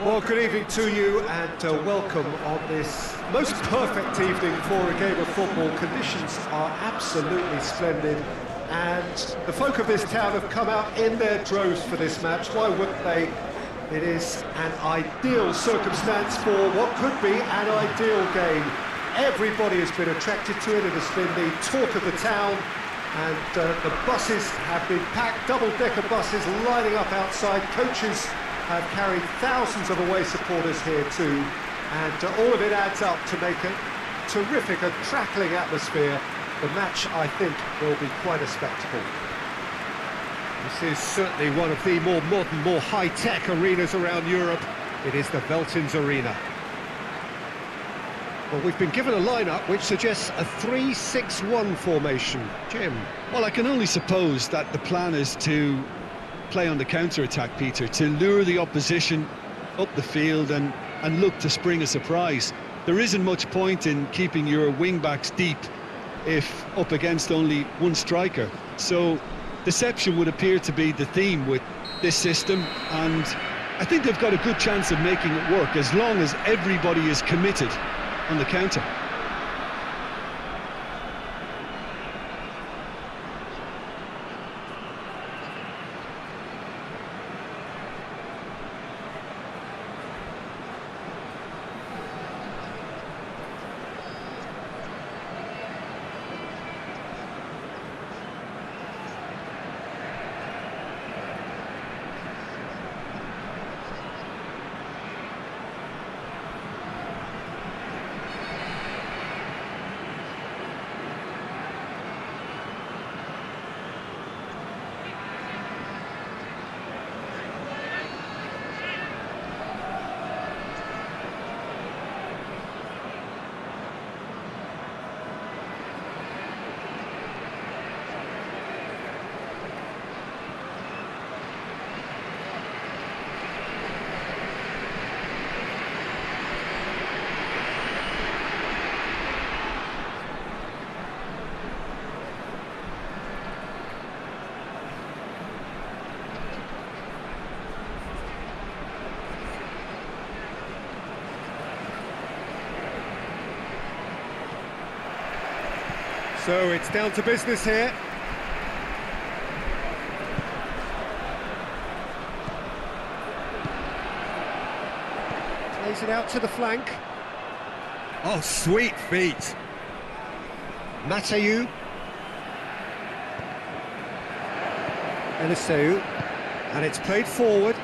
Well, good evening to you and welcome on this most perfect evening for a game of football. Conditions are absolutely splendid and the folk of this town have come out in their droves for this match. Why wouldn't they? It is an ideal circumstance for what could be an ideal game. Everybody has been attracted to it. It has been the talk of the town, and the buses have been packed, double-decker buses lining up outside. Coaches have carried thousands of away supporters here too, and all of it adds up to make a terrific, a crackling atmosphere. The match, I think, will be quite a spectacle. This is certainly one of the more modern, more high-tech arenas around Europe. It is the Veltins Arena. Well, we've been given a lineup which suggests a 3-6-1 formation. Jim? Well, I can only suppose that the plan is to play on the counter-attack, Peter, to lure the opposition up the field and look to spring a surprise. There isn't much point in keeping your wing-backs deep if up against only one striker. So deception would appear to be the theme with this system, and I think they've got a good chance of making it work as long as everybody is committed on the counter. So it's down to business here. Plays it out to the flank. Oh, sweet feet. Mateu. Eliseu. And it's played forward.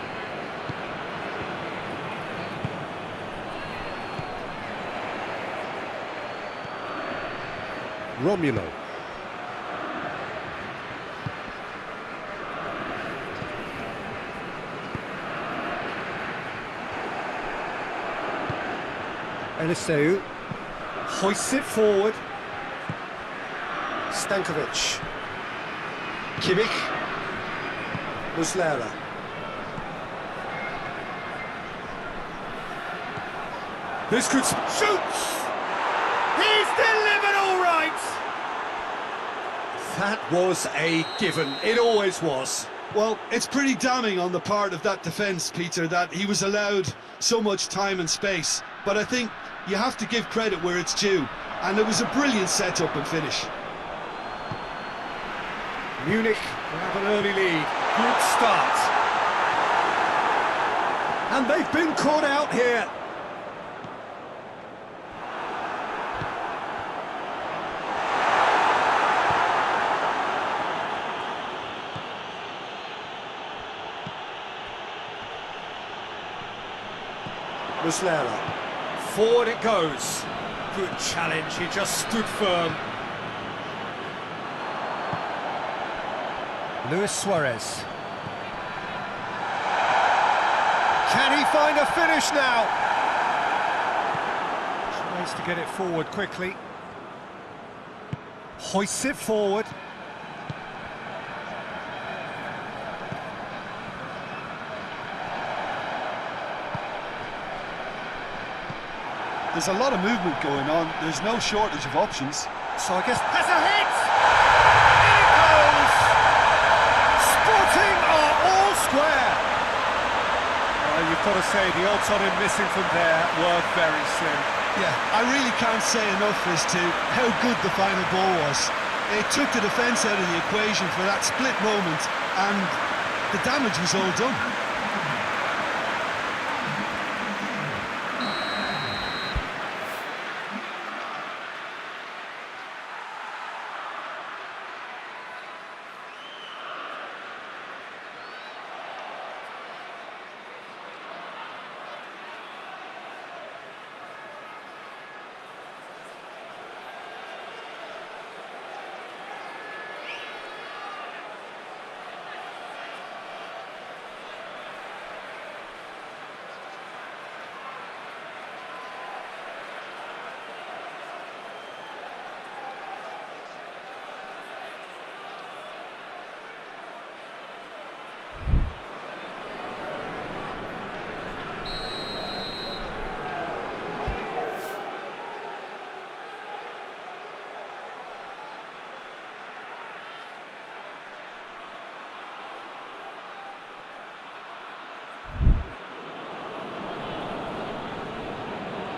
Romulo. Eliseu hoists it forward. Stankovic. Kimmich. Muslera. This could shoots. He's delivered all right. That was a given. It always was. Well, it's pretty damning on the part of that defence, Peter, that he was allowed so much time and space. But I think you have to give credit where it's due, and it was a brilliant setup and finish. Munich have an early lead. Good start. And they've been caught out here. Muslera. Forward it goes. Good challenge, he just stood firm. Luis Suarez. Can he find a finish now? Tries to get it forward quickly. Hoists it forward. There's a lot of movement going on. There's no shortage of options. So I guess has a hit! In it goes! Sporting are all square! Well, you've got to say say, the odds on him missing from there were very slim. Yeah, I really can't say enough as to how good the final ball was. It took the defence out of the equation for that split moment, and the damage was all done.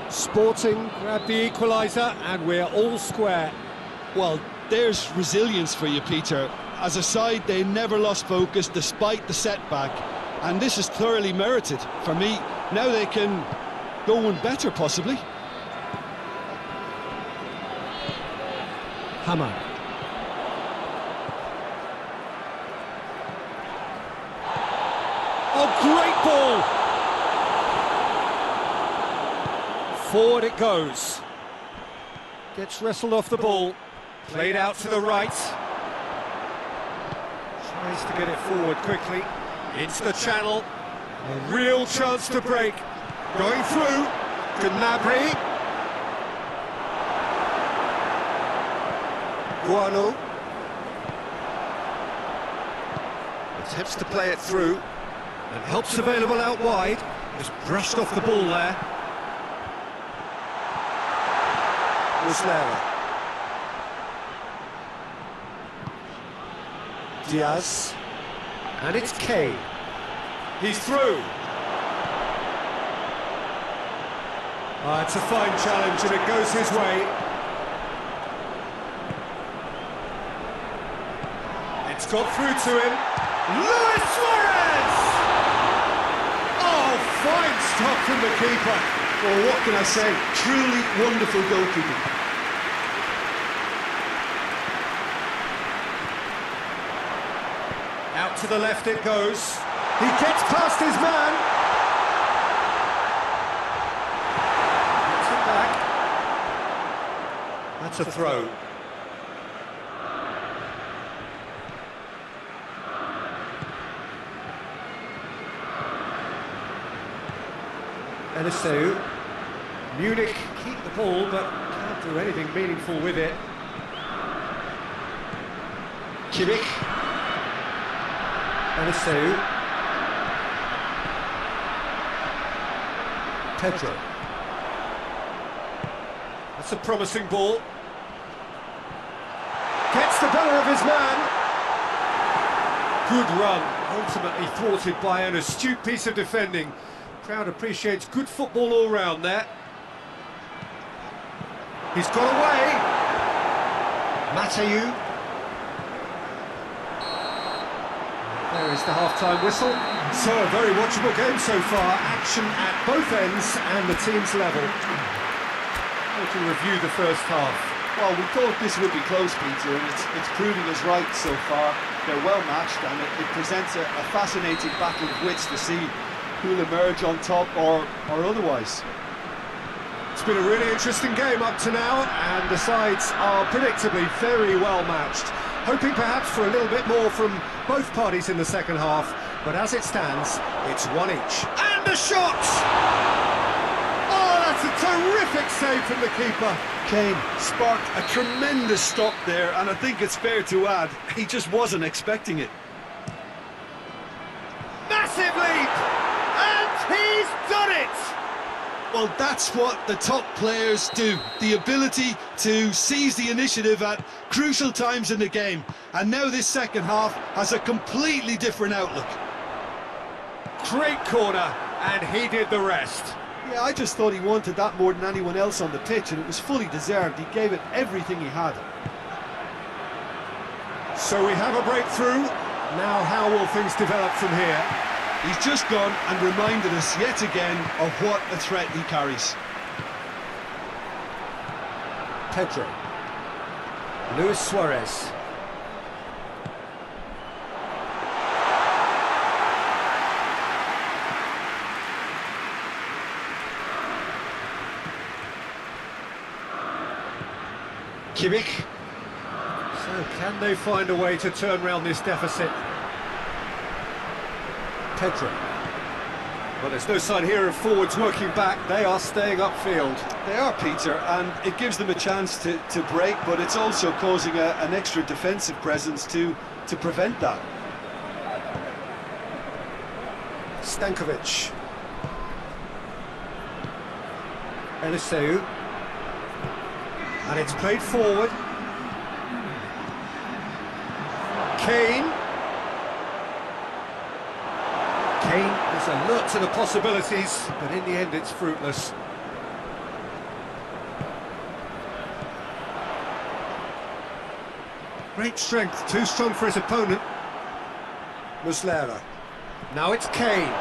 Sporting grabbed the equaliser and we're all square. Well, there's resilience for you, Peter. As a side, they never lost focus despite the setback, and this is thoroughly merited. For me, now they can go one better, possibly. Hammer. Oh, great ball! Forward it goes. Gets wrestled off the ball. Played out to the right. Tries to get it forward quickly. Into the channel. A real chance to break. Going through. Gnabry. Guano. Attempts to play it through. And help's available out wide. Just brushed off the ball there. Muslera. Diaz. And it's Kane. He's through. It's a fine challenge and it goes his way. It's got through to him. Luis Suarez! Oh, fine stop from the keeper. Well, what can I say? Truly wonderful goalkeeping. Out to the left it goes. He gets past his man. Gets it back. That's a throw. Eliseu. Munich keep the ball, but can't do anything meaningful with it. Kimmich. Eliseu. Pedro. That's a promising ball. Gets the better of his man. Good run, ultimately thwarted by an astute piece of defending. Crowd appreciates good football all round there. He's got away. Mateu. There is the half-time whistle. So a very watchable game so far. Action at both ends and the team's level. How to review the first half? Well, we thought this would be close, Peter, and it's proving us right so far. They're well matched, and it presents a fascinating battle of wits to see who'll emerge on top or otherwise. It's been a really interesting game up to now, and the sides are predictably very well matched. Hoping perhaps for a little bit more from both parties in the second half, but as it stands, it's one each. And a shot! Oh, that's a terrific save from the keeper. Kane sparked a tremendous stop there, and I think it's fair to add, he just wasn't expecting it. Massive leap! And he's done it! Well, that's what the top players do. The ability to seize the initiative at crucial times in the game. And now this second half has a completely different outlook. Great corner. and he did the rest. Yeah, I just thought he wanted that more than anyone else on the pitch, and it was fully deserved. He gave it everything he had. So we have a breakthrough. Now how will things develop from here? He's just gone and reminded us yet again of what a threat he carries. Pedro. Luis Suarez. Kimmich. So can they find a way to turn around this deficit? Pedro. Well, there's no sign here of forwards working back. They are staying upfield. They are, Peter, and it gives them a chance to break, but it's also causing an extra defensive presence to prevent that. Stankovic. Eliseu. And it's played forward. Kane. Kane is alert to the possibilities, but in the end it's fruitless. Great strength, too strong for his opponent. Muslera. Now it's Kane.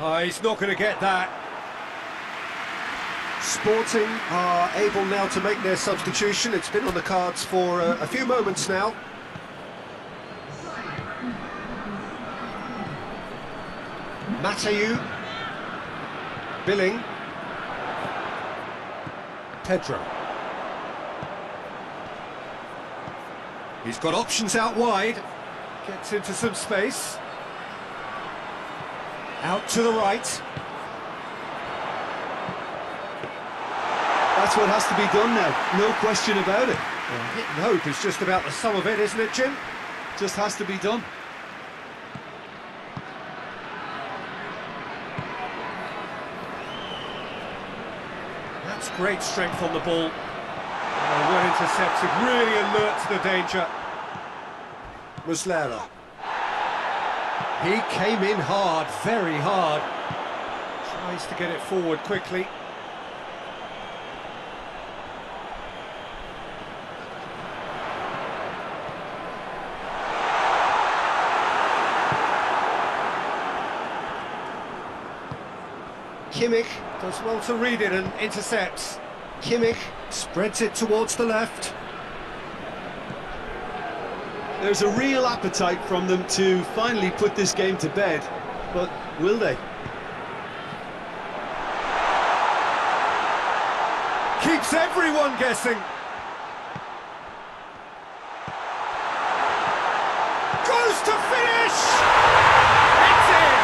Oh, he's not going to get that. Sporting are able now to make their substitution. It's been on the cards for a few moments now. Mateu. Billing. Pedro. He's got options out wide. Gets into some space. Out to the right. That's what has to be done now, no question about it. Well, hit and hope is just about the sum of it, isn't it, Jim? Just has to be done. That's great strength on the ball. Oh, well intercepted, really alert to the danger. Muslera. He came in hard, very hard. Tries to get it forward quickly. Kimmich does well to read it and intercepts. Kimmich spreads it towards the left. There's a real appetite from them to finally put this game to bed, but will they? Keeps everyone guessing. Goes to finish! It's in!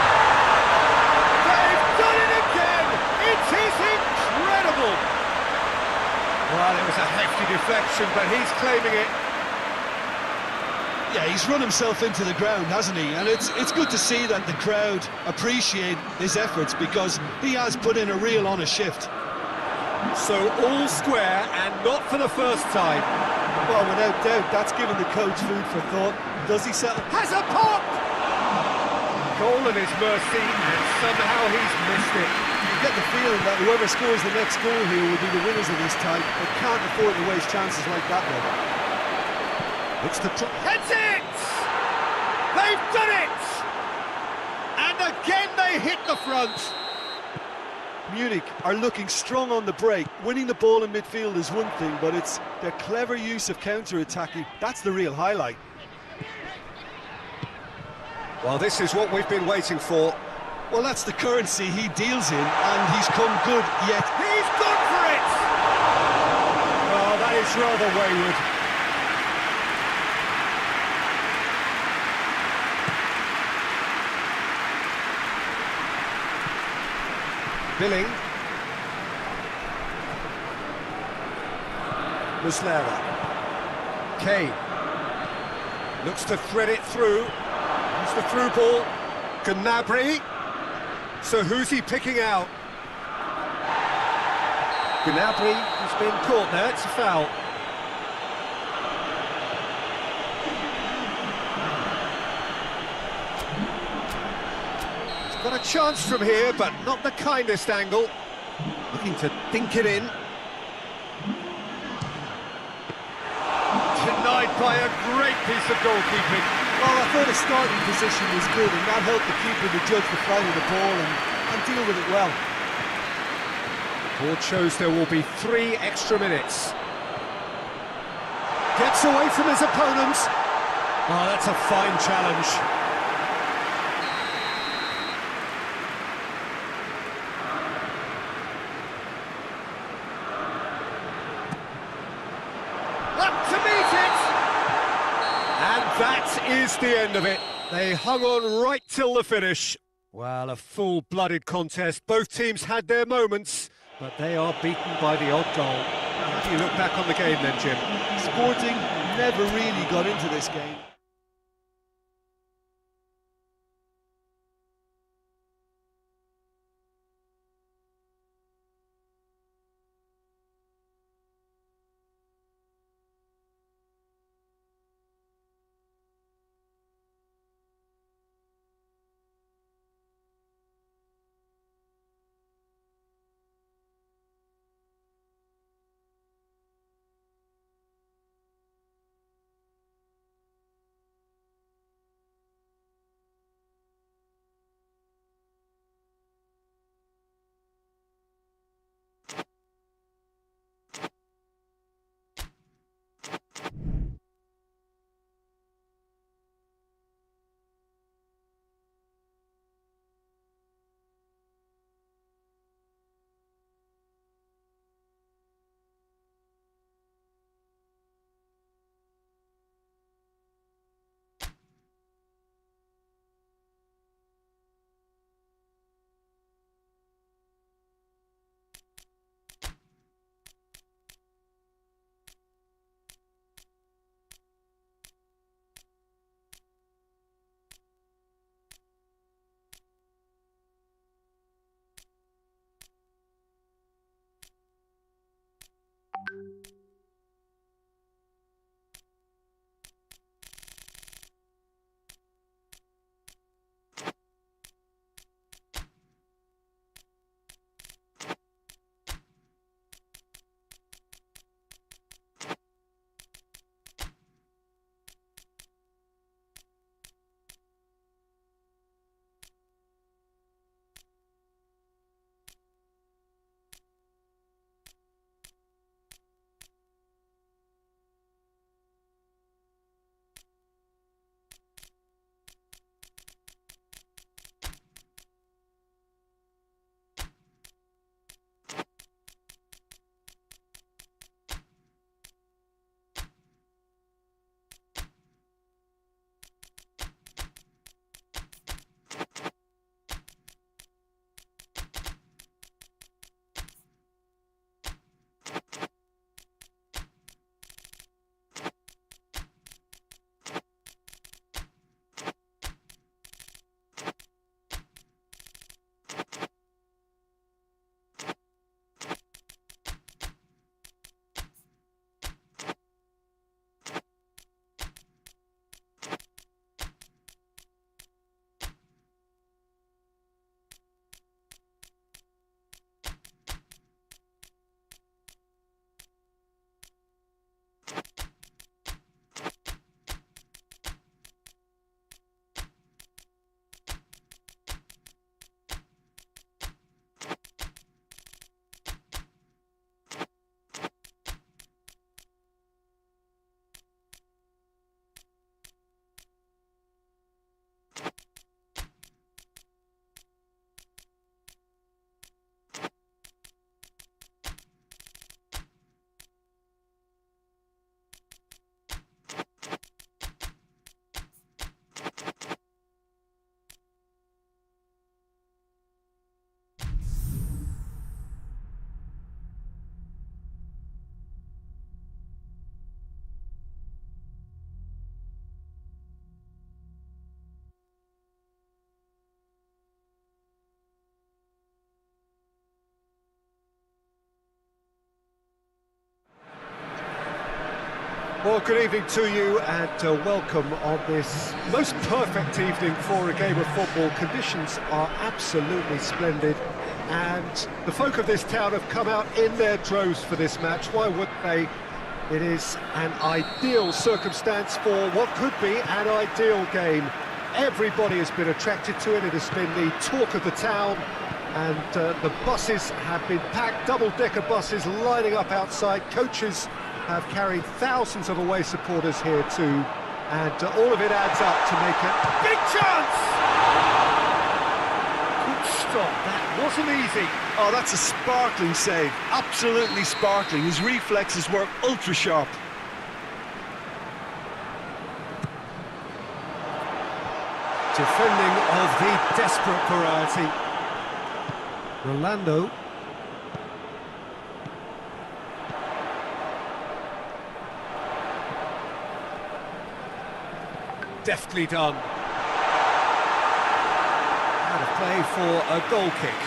They've done it again! It is incredible! Well, it was a hefty deflection, but he's claiming it. Yeah, he's run himself into the ground, hasn't he? And it's good to see that the crowd appreciate his efforts, because he has put in a real honest shift. So all square, and not for the first time. Well, without doubt, that's given the coach food for thought. Does he settle? Has a pop! Goal at his mercy, and somehow he's missed it. You get the feeling that whoever scores the next goal here will be the winners of this tie. They can't afford to waste chances like that one. Looks to try. Heads it! They've done it! And again they hit the front. Munich are looking strong on the break. Winning the ball in midfield is one thing, but it's their clever use of counter-attacking. That's the real highlight. Well, this is what we've been waiting for. Well, that's the currency he deals in, and he's come good yet. He's gone for it! Oh, that is rather wayward. Billing. Muslera. Kane. Looks to thread it through. It's the through ball. Gnabry. So who's he picking out? Gnabry has been caught there. It's a foul. Got a chance from here, but not the kindest angle. Looking to dink it in. Denied by a great piece of goalkeeping. Well, I thought the starting position was good, and that helped the keeper to judge the flight of the ball and deal with it well. Board shows there will be 3 extra minutes. Gets away from his opponent. Oh, that's a fine challenge. Up to meet it! And that is the end of it. They hung on right till the finish. Well, a full-blooded contest. Both teams had their moments, but they are beaten by the odd goal. How do you look back on the game then, Jim? Sporting never really got into this game. Well, good evening to you and welcome on this most perfect evening for a game of football. Conditions are absolutely splendid and the folk of this town have come out in their droves for this match. Why wouldn't they? It is an ideal circumstance for what could be an ideal game. Everybody has been attracted to it. It has been the talk of the town and the buses have been packed, double-decker buses lining up outside. Coaches have carried thousands of away supporters here too, and all of it adds up to make a big chance! Good stop, that wasn't easy. Oh, that's a sparkling save, absolutely sparkling. His reflexes were ultra sharp. Defending of the desperate variety. Rolando. Deftly done. Out of play for a goal kick.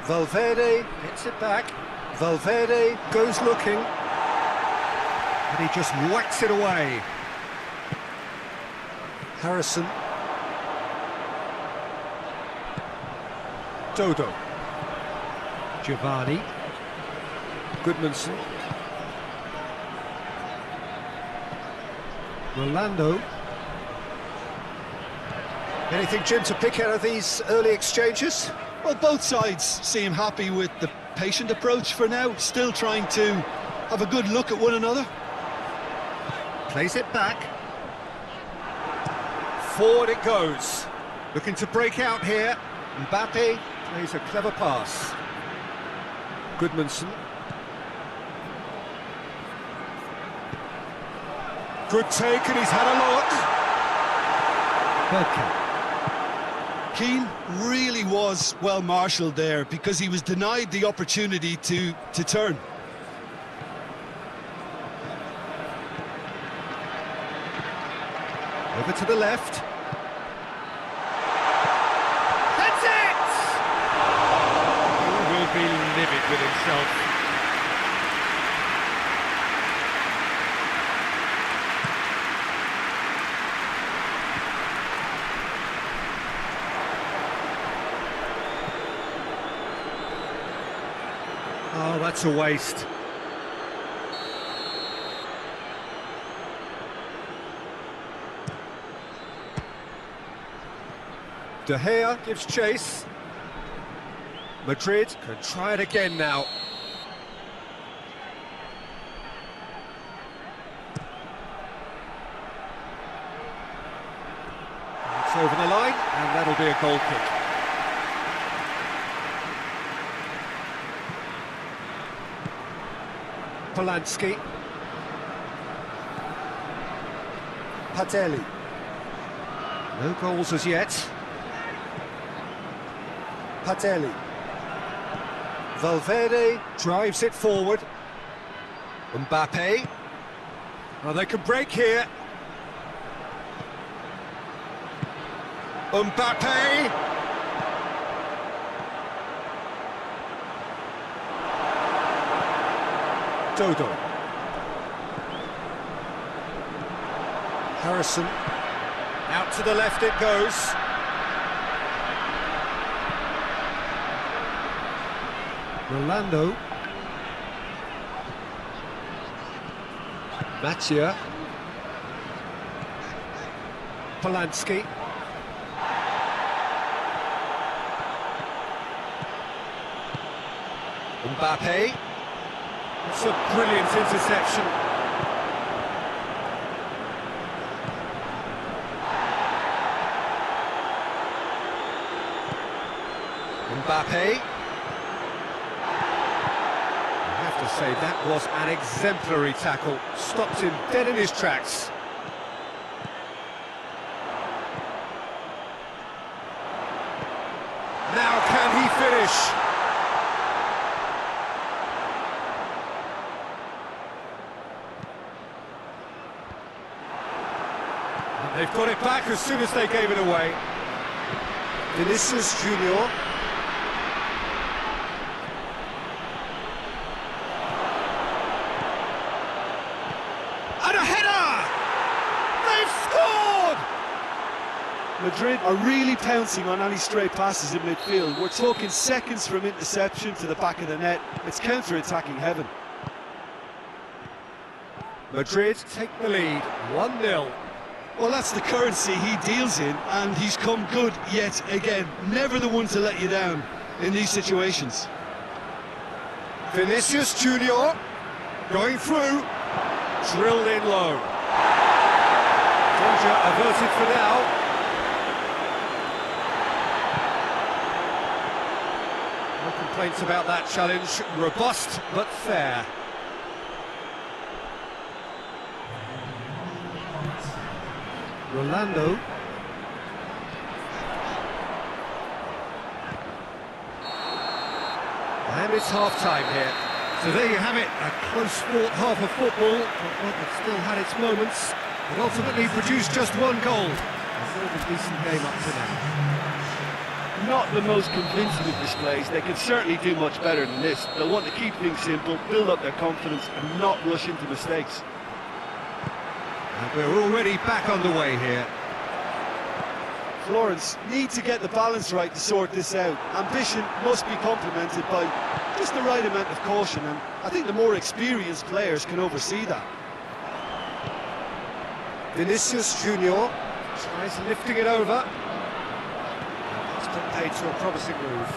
Valverde hits it back. Valverde goes looking. And he just whacks it away. Harrison. Dodo. Giovanni. Goodmanson. Rolando. Anything, Jim, to pick out of these early exchanges? Well, both sides seem happy with the patient approach for now, still trying to have a good look at one another. Plays it back. Forward it goes. Looking to break out here. Mbappe plays a clever pass. Goodmanson. Good take, and he's had a look. Bergkamp. Keane really was well marshalled there because he was denied the opportunity to turn. Over to the left. That's it! He will be livid with himself. Oh, that's a waste. De Gea gives chase. Madrid can try it again now. It's over the line, and that'll be a goal kick. Polanski. Patelli. No goals as yet. Patelli. Valverde drives it forward. Mbappe. Oh, they can break here. Mbappe. Dodo. Harrison. Out to the left it goes. Rolando. Matia. Polanski. Mbappe. It's a brilliant interception. Mbappe. I have to say that was an exemplary tackle. Stopped him dead in his tracks. Now can he finish? They've got it back as soon as they gave it away. Vinicius Junior. Madrid are really pouncing on any stray passes in midfield. We're talking seconds from interception to the back of the net. It's counter-attacking heaven. Madrid take the lead, 1-0. Well, that's the currency he deals in, and he's come good yet again. Never the one to let you down in these situations. Vinicius Junior going through, drilled in low. Danger averted for now. No complaints about that challenge, robust but fair. Rolando. And it's half-time here. So there you have it, a close-fought half of football, but one that still had its moments, but ultimately produced just one goal. A really decent game up to now. Not the most convincing of displays. They can certainly do much better than this. They'll want to keep things simple, build up their confidence, and not rush into mistakes. And we're already back on the way here. Florence need to get the balance right to sort this out. Ambition must be complemented by just the right amount of caution, and I think the more experienced players can oversee that. Vinicius Junior tries lifting it over. It's been paid to a promising move.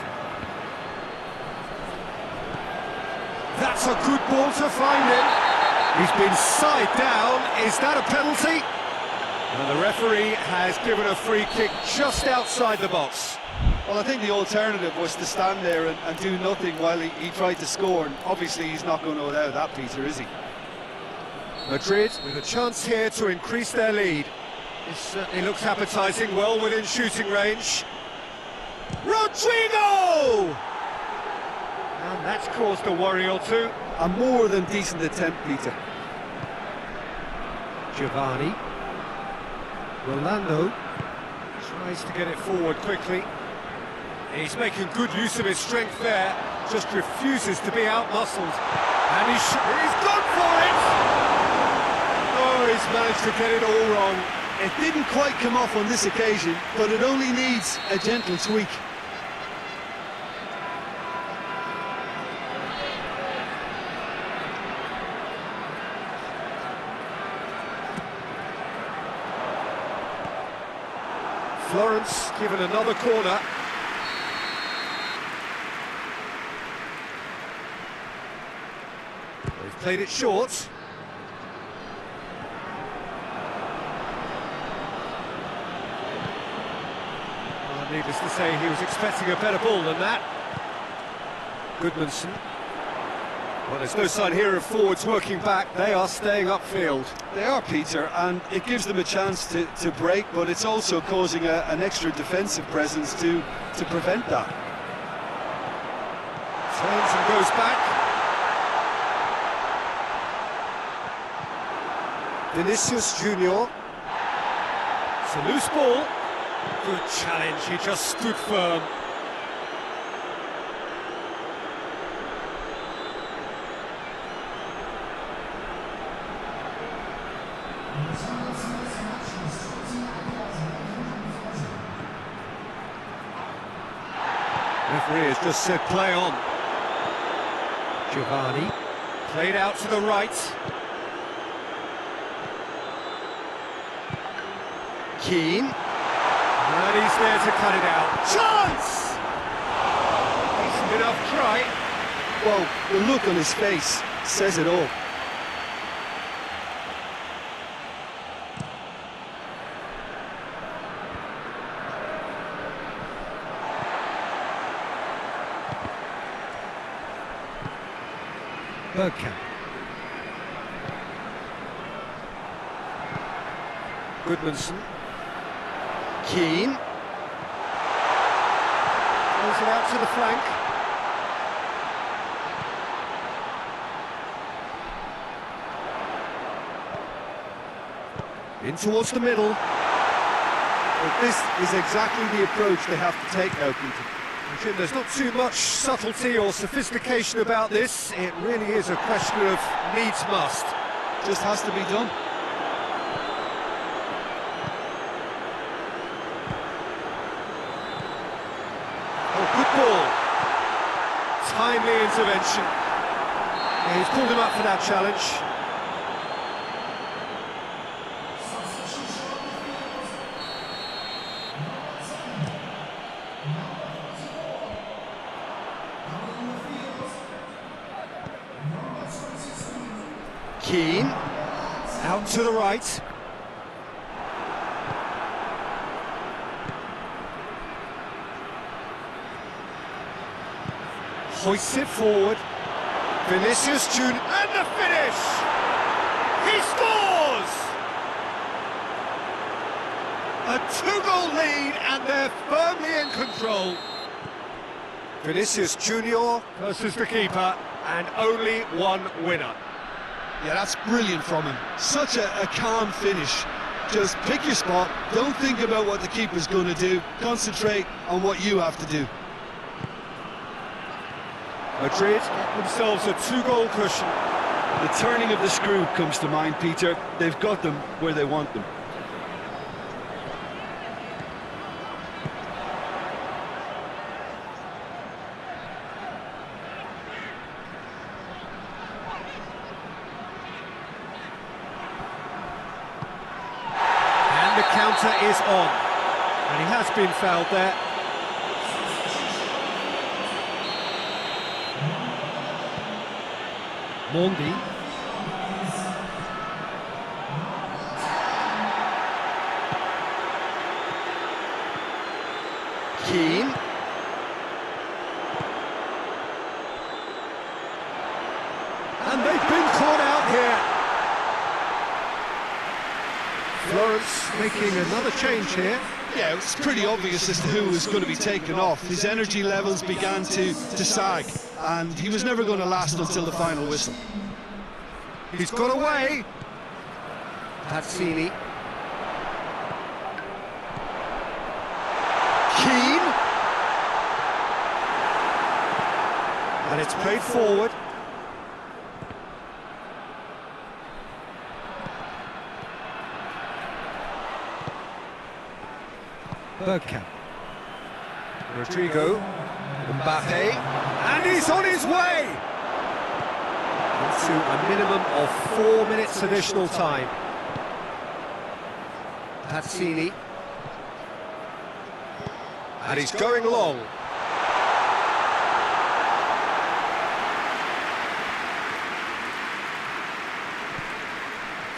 That's a good ball to find him. He's been side down. Is that a penalty? And the referee has given a free kick just outside the box. Well, I think the alternative was to stand there and do nothing while he tried to score, and obviously he's not going to allow that, Peter, is he? Madrid with a chance here to increase their lead. This certainly looks appetising, well within shooting range. Rodrigo! And that's caused a worry or two. A more than decent attempt, Peter. Giovanni. Rolando tries to get it forward quickly. He's making good use of his strength there, just refuses to be out-muscled. And he's gone for it! Oh, he's managed to get it all wrong. It didn't quite come off on this occasion, but it only needs a gentle tweak. Florence given another corner. They've played it short. Well, needless to say, he was expecting a better ball than that. Goodmanson. Well, there's no sign here of forwards working back. They are staying upfield. They are, Peter, and it gives them a chance to break, but it's also causing an extra defensive presence to prevent that. Turns and goes back. Vinicius Junior. It's a loose ball. Good challenge, he just stood firm. Referee has just said play on. Giovanni played out to the right. Keane, and he's there to cut it out. Chance! Decent enough try. Well, the look on his face says it all. Bergkamp. Goodmanson. Keane. Throws it out to the flank. In towards the middle. But this is exactly the approach they have to take now, Peter. Jim, there's not too much subtlety or sophistication about this. It really is a question of needs must. Just has to be done. referee intervention. Yeah, he's called him up for that challenge. Keane, out to the right. Hoists it forward. Vinicius Junior, and the finish! He scores! A two-goal lead, and they're firmly in control. Vinicius Junior versus the keeper, and only one winner. Yeah, that's brilliant from him. Such a calm finish. Just pick your spot, don't think about what the keeper's going to do, concentrate on what you have to do. Madrid get themselves a two-goal cushion. The turning of the screw comes to mind, Peter. They've got them where they want them. And the counter is on. And he has been fouled there. Mondi. Keane. And they've been caught out here. Florence making another change here. Yeah, it's pretty obvious as to who was going to be taken off. His energy levels began to sag, and he was never going to last until the final whistle. He's got away. Pazzini. Keane. And it's played forward. Bergkamp. Rodrigo. Mbappe. And he's on his way! Into a minimum of 4 minutes additional time. Pazzini. And he's going long.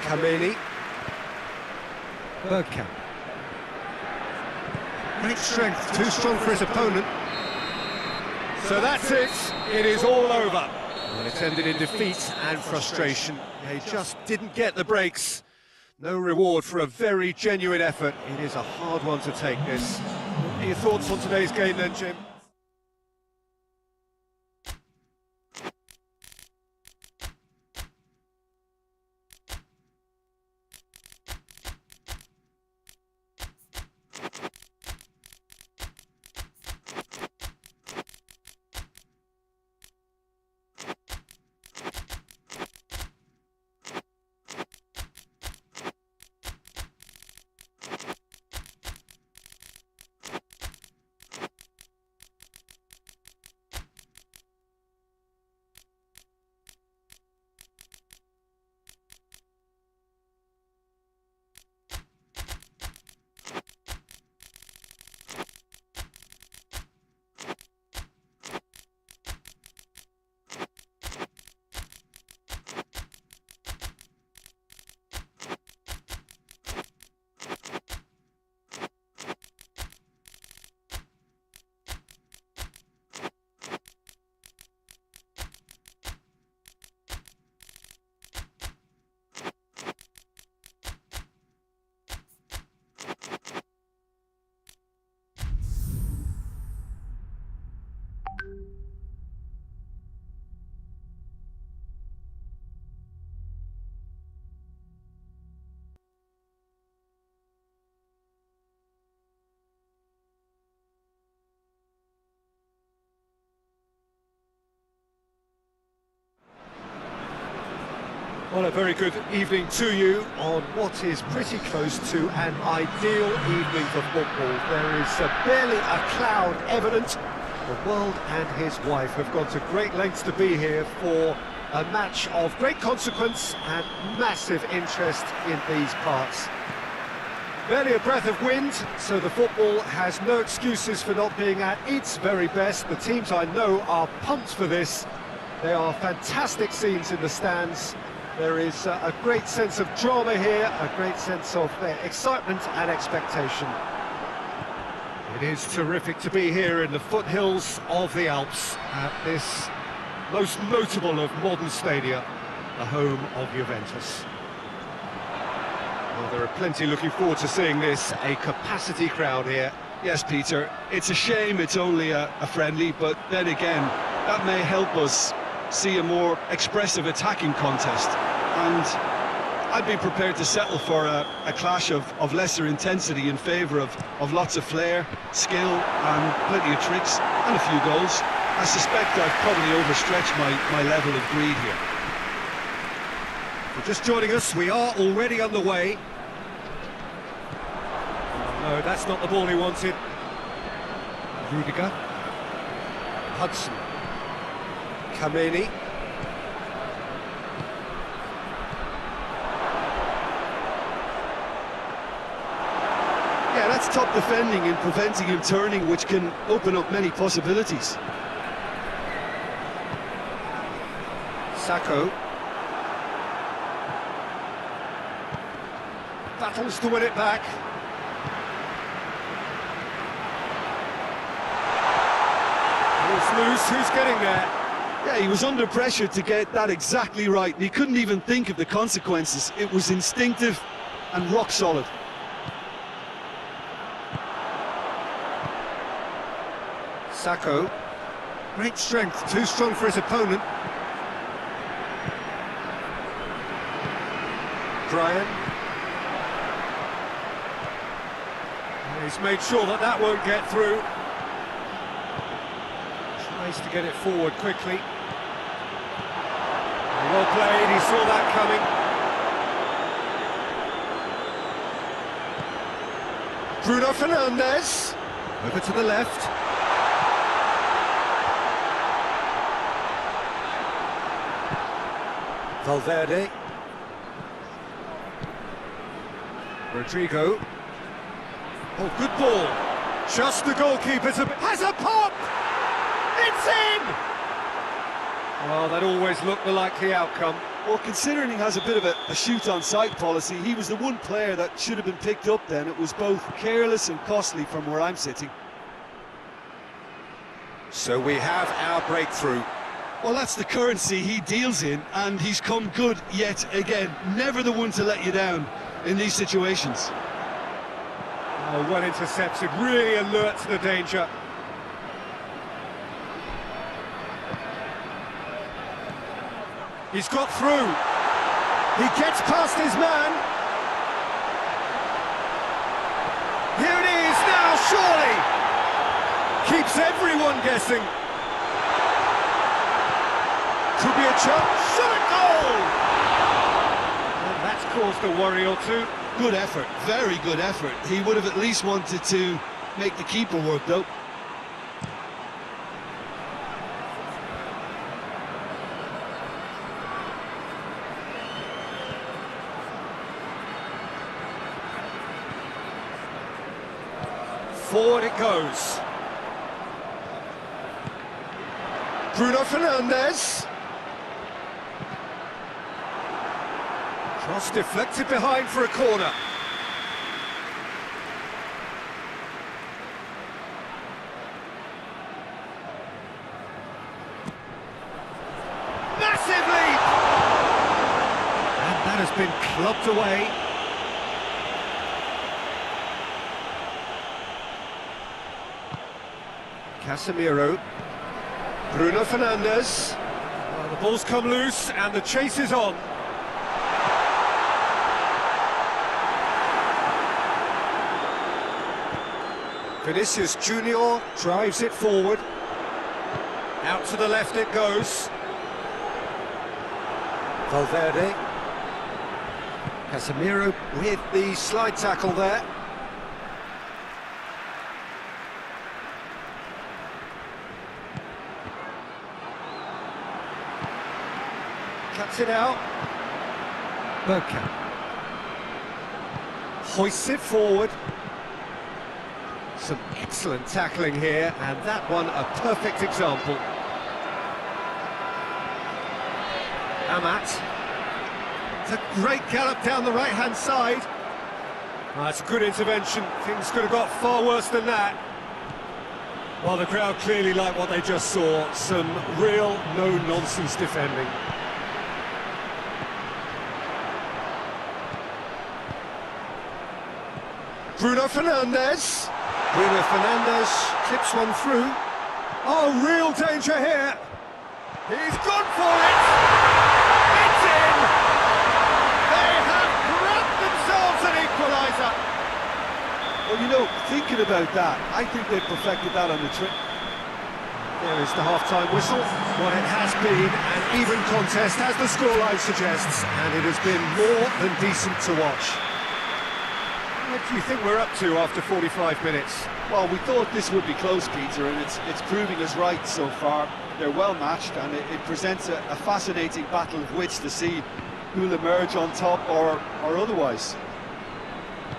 Kameni. Bergkamp. Great strength, too strong for his opponent. So that's it, it is all over. Well, it's ended in defeat and frustration. They just didn't get the breaks. No reward for a very genuine effort. It is a hard one to take, this. What are your thoughts on today's game then, Jim? Well, a very good evening to you on what is pretty close to an ideal evening for football. There is barely a cloud evident, The world and his wife have gone to great lengths to be here for a match of great consequence and massive interest in these parts. Barely a breath of wind, so the football has no excuses for not being at its very best. The teams I know are pumped for this. There are fantastic scenes in the stands. There is a great sense of drama here, a great sense of excitement and expectation. It is terrific to be here in the foothills of the Alps at this most notable of modern stadia, the home of Juventus. Well, there are plenty looking forward to seeing this, a capacity crowd here. Yes, Peter, it's a shame it's only a friendly, but then again, that may help us see a more expressive attacking contest. And I'd be prepared to settle for a clash of lesser intensity in favour of lots of flair, skill and plenty of tricks and a few goals. I suspect I've probably overstretched my level of greed here. For just joining us, we are already underway. Oh, no, that's not the ball he wanted. Rudiger. Hudson. Kameni. Yeah, that's top defending and preventing him turning, which can open up many possibilities. Sacco. Battles to win it back. Ball's loose, who's getting there? Yeah, he was under pressure to get that exactly right, and he couldn't even think of the consequences. It was instinctive and rock solid. Sacco. Great strength, too strong for his opponent. Brian. He's made sure that won't get through. Tries to get it forward quickly. Well played, he saw that coming. Bruno Fernandes. Over to the left. Valverde. Rodrigo. Oh, good ball. Just the goalkeeper has a pop! It's in! Well, that always looked the likely outcome. Well, considering he has a bit of a shoot-on-sight policy, he was the one player that should have been picked up then. It was both careless and costly from where I'm sitting. So we have our breakthrough. Well, that's the currency he deals in, and he's come good yet again. Never the one to let you down in these situations. Oh, well intercepted, really alert to the danger. He's got through. He gets past his man. Here it is now, surely. Keeps everyone guessing. Could be a chance. Shot a goal! And that's caused a worry or two. Good effort, very good effort. He would have at least wanted to make the keeper work, though. Forward it goes. Bruno Fernandes. Cross deflected behind for a corner. Massive leap! And that has been clubbed away. Casemiro. Bruno Fernandes. Well, the ball's come loose and the chase is on. Vinicius Junior drives it forward. Out to the left it goes. Valverde. Casemiro with the slide tackle there. Cuts it out. Bergkamp. Hoists it forward. Some excellent tackling here, and that one a perfect example. Amat. It's a great gallop down the right-hand side. That's a good intervention. Things could have got far worse than that. Well, the crowd clearly like what they just saw. Some real no-nonsense defending. Bruno Fernandes. Bruno Fernandes clips one through. Oh, real danger here. He's gone for it. It's in. They have grabbed themselves an equaliser. Well, you know, thinking about that, I think they've perfected that on the trip. There is the half-time whistle. Well, it has been an even contest, as the scoreline suggests, and it has been more than decent to watch. What do you think we're up to after 45 minutes? Well, we thought this would be close, Peter, and it's proving us right so far. They're well matched, and it presents a fascinating battle of wits to see who'll emerge on top or otherwise.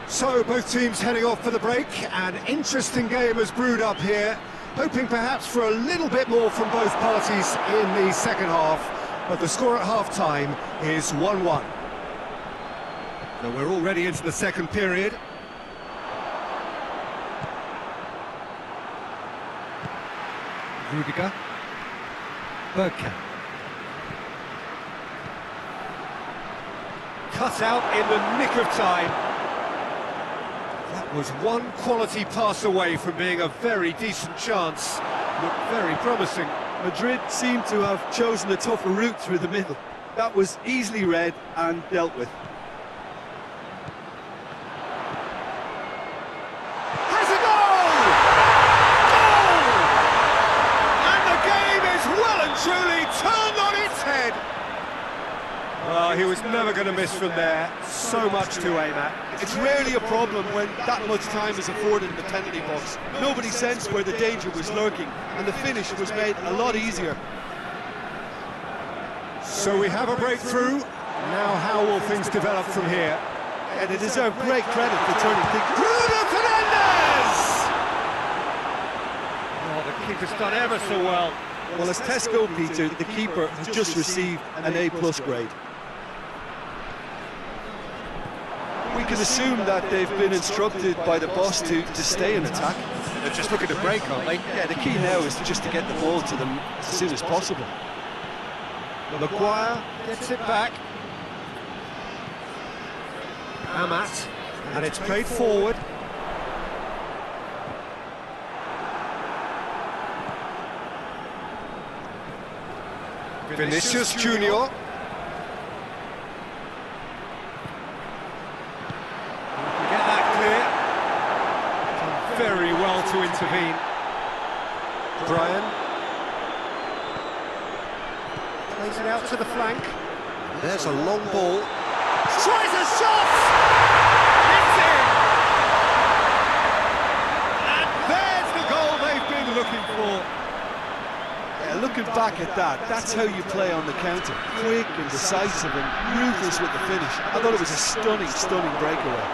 So, both teams heading off for the break. An interesting game has brewed up here, hoping perhaps for a little bit more from both parties in the second half, but the score at half-time is 1-1. Now we're already into the second period. Rudiger. Bergkamp. Cut out in the nick of time. That was one quality pass away from being a very decent chance. Looked very promising. Madrid seemed to have chosen a tougher route through the middle. That was easily read and dealt with. Has a goal! Goal! And the game is well and truly turned on its head. Well, he was never going to miss from there. So much to aim at. It's rarely a problem when that much time is afforded in the penalty box. Nobody sensed where the danger was lurking, and the finish was made a lot easier. So we have a breakthrough. Now how will things develop from here? And they deserve great credit for turning things. Bruno Fernandes! Oh, the keeper's done ever so well. Well, as Tesco, Peter, the keeper has just received an A+ grade. We can assume that they've been instructed by the boss to stay in attack. They're just looking to break, aren't they? Yeah, the key now is just to get the ball to them as soon as possible. Maguire gets it back. Amat, and it's played forward. Vinicius Junior. Get that clear. Done very well to intervene. Brian. Plays it out to the flank. There's a long ball. Tries a shot! It's in! And there's the goal they've been looking for. Yeah, looking back at that, that's how you play on the counter. Quick and decisive and ruthless with the finish. I thought it was a stunning breakaway.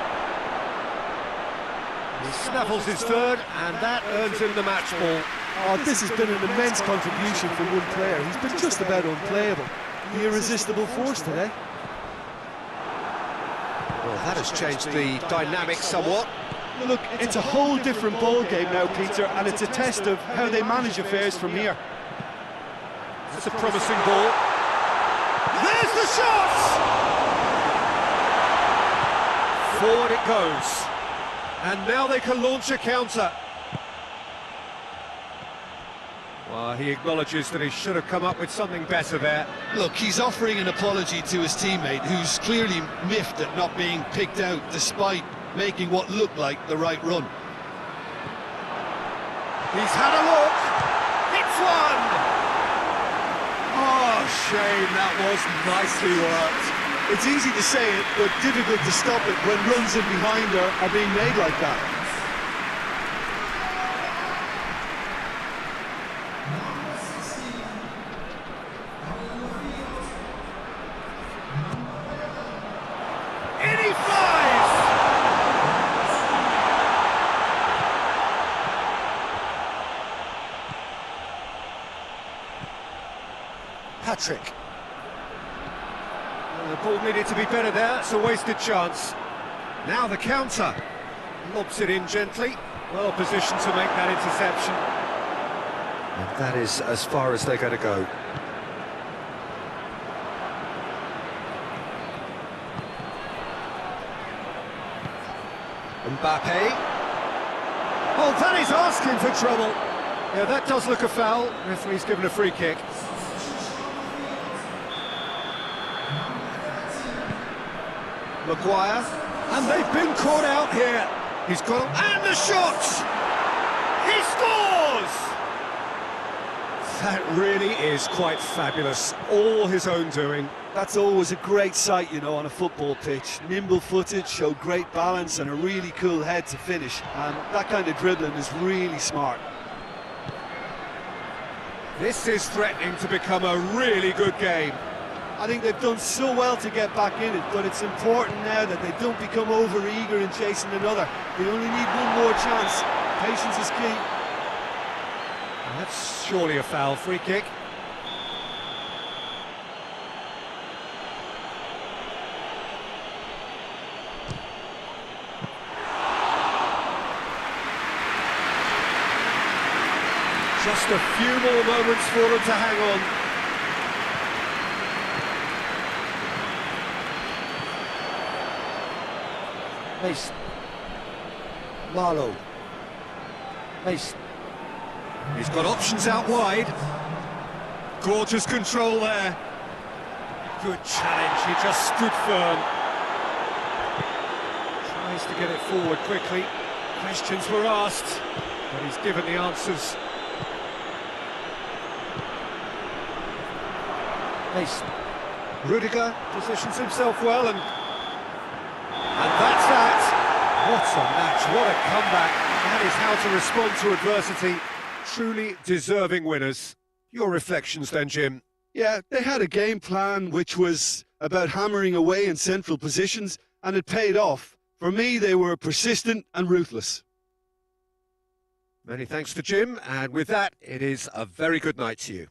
He snaffles his third, and that earns him the match ball. Oh, this has been an immense contribution from one player. He's been just about unplayable. The irresistible force today. Well, that has changed the dynamic somewhat. Look, it's a whole different ball game now, Peter, and it's a test of how they manage affairs from here. That's a promising ball. There's the shot! Forward it goes. And now they can launch a counter. Well, he acknowledges that he should have come up with something better there. Look, he's offering an apology to his teammate, who's clearly miffed at not being picked out despite making what looked like the right run. He's had a look. It's one! Oh, shame, that was nicely worked. It's easy to say it, but difficult to stop it when runs in behind are being made like that. hat-trick. The ball needed to be better there, it's a wasted chance. Now the counter. Lobs it in gently. Well positioned to make that interception. And that is as far as they're going to go. Mbappe. Oh, that is asking for trouble. Yeah, that does look a foul. Referee's given a free kick. Maguire, and they've been caught out here. He's got and the shot! He scores! That really is quite fabulous. All his own doing. That's always a great sight, you know, on a football pitch. Nimble-footed, showed great balance and a really cool head to finish. And that kind of dribbling is really smart. This is threatening to become a really good game. I think they've done so well to get back in it, but it's important now that they don't become over-eager in chasing another. They only need one more chance. Patience is key. And that's surely a foul. Free kick. Just a few more moments for them to hang on. Mason. Marlowe. Mason. He's got options out wide. Gorgeous control there. Good challenge, he just stood firm. Tries to get it forward quickly. Questions were asked, but he's given the answers. Mason. Rudiger positions himself well and that's that. What a match, what a comeback. That is how to respond to adversity. Truly deserving winners. Your reflections then, Jim? Yeah, they had a game plan which was about hammering away in central positions, and it paid off. For me, they were persistent and ruthless. Many thanks to Jim, and with that, it is a very good night to you.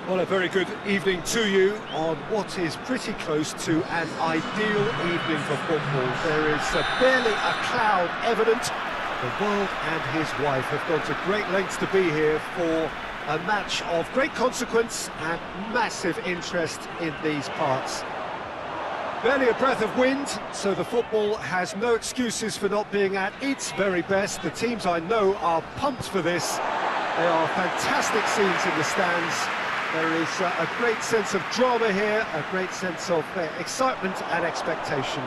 Well, a very good evening to you on what is pretty close to an ideal evening for football. There is barely a cloud evident. The world and his wife have gone to great lengths to be here for a match of great consequence and massive interest in these parts. Barely a breath of wind, so the football has no excuses for not being at its very best. The teams I know are pumped for this. There are fantastic scenes in the stands. There is a great sense of drama here, a great sense of excitement and expectation.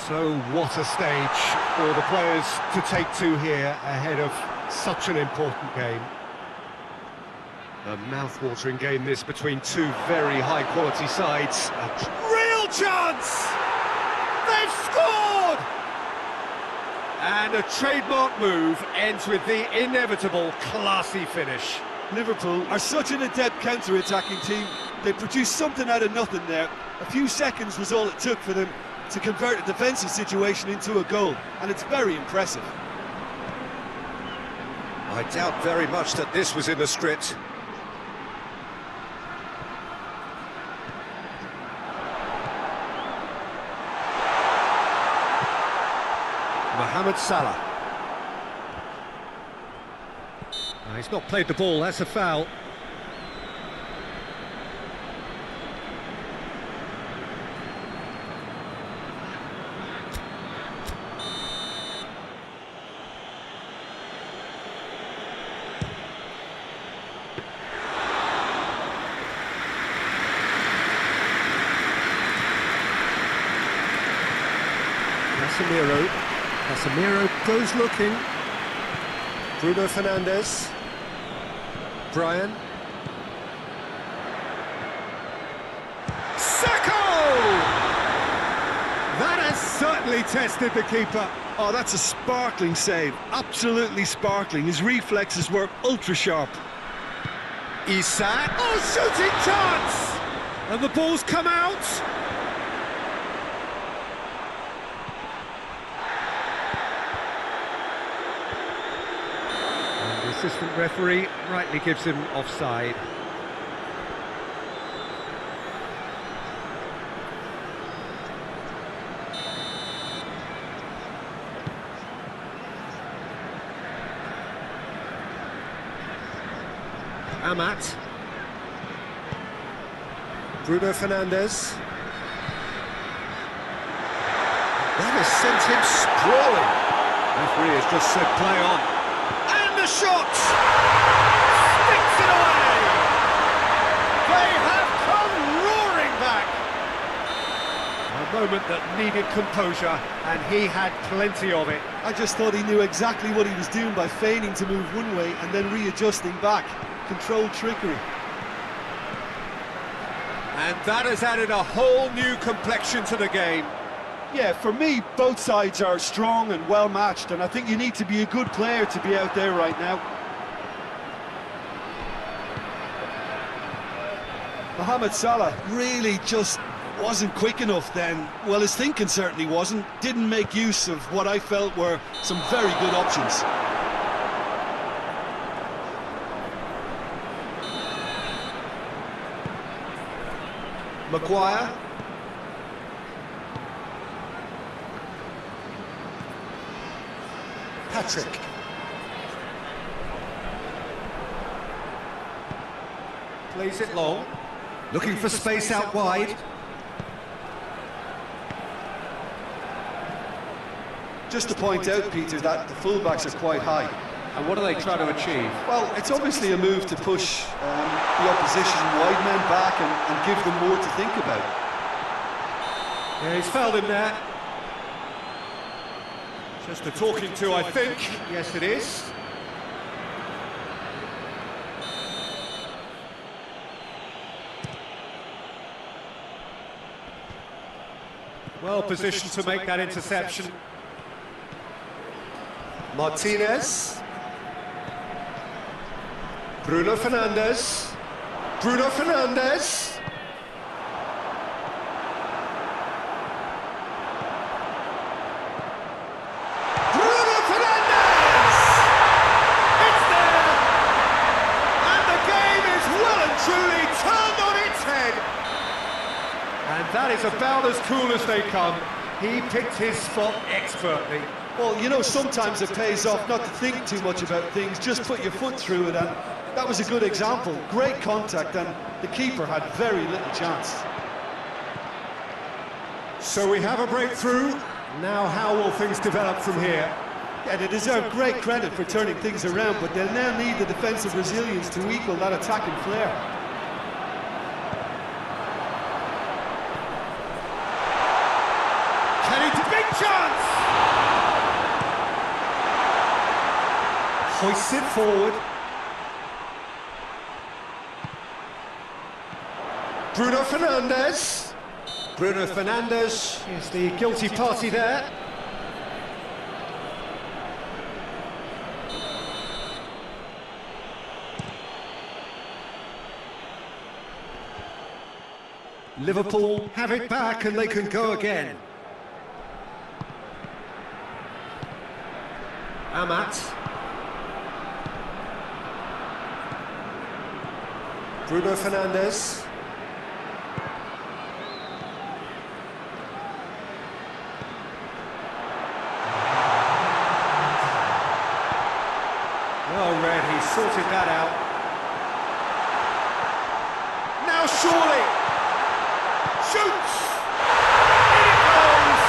So what a stage for the players to take to here ahead of such an important game. A mouth-watering game this between two very high-quality sides. A real chance! They've scored! And a trademark move ends with the inevitable classy finish. Liverpool are such an adept counter-attacking team. They produced something out of nothing there. A few seconds was all it took for them to convert a defensive situation into a goal, and it's very impressive. I doubt very much that this was in the script. Mohamed Salah. He's not played the ball, that's a foul. Casemiro goes looking. Bruno Fernandes. Brian. Sacco! That has certainly tested the keeper. Oh, that's a sparkling save. Absolutely sparkling. His reflexes were ultra-sharp. Isak. Oh, shooting chance! And the ball's come out. Assistant referee rightly gives him offside. Amat. Bruno Fernandes. That has sent him sprawling. Referee has just said play on. Shot! Sticks it away! They have come roaring back! A moment that needed composure, and he had plenty of it. I just thought he knew exactly what he was doing by feigning to move one way and then readjusting back. Controlled trickery. And that has added a whole new complexion to the game. Yeah, for me, both sides are strong and well-matched, and I think you need to be a good player to be out there right now. Mohamed Salah really just wasn't quick enough then. Well, his thinking certainly wasn't. Didn't make use of what I felt were some very good options. Maguire. Patrick. Plays it long. Looking for space out wide. Just to point out, Peter, that the fullbacks are quite high. And what are they trying to achieve? Well, it's obviously a move to push the opposition wide men back and give them more to think about. Yeah, he's fouled him there. Just a talking to, I think. Yes, it is. Well positioned to make that interception. Martinez. Bruno Fernandes. Bruno Fernandes. Bruno Fernandes! It's there! is about as cool as they come. He picked his spot expertly. Well, you know, sometimes it pays off not to think too much about things, just put your foot through it, and that was a good example. Great contact, and the keeper had very little chance. So we have a breakthrough. Now how will things develop from here? Yeah, they deserve great credit for turning things around, but they'll now need the defensive resilience to equal that attacking flair. Big chance! Hoists it forward. Bruno Fernandes. Bruno Fernandes is the guilty party there. Liverpool have it back and they can go again. Amat. Bruno Fernandes. Well read, he sorted that out. Now surely! Shoots! In it goes!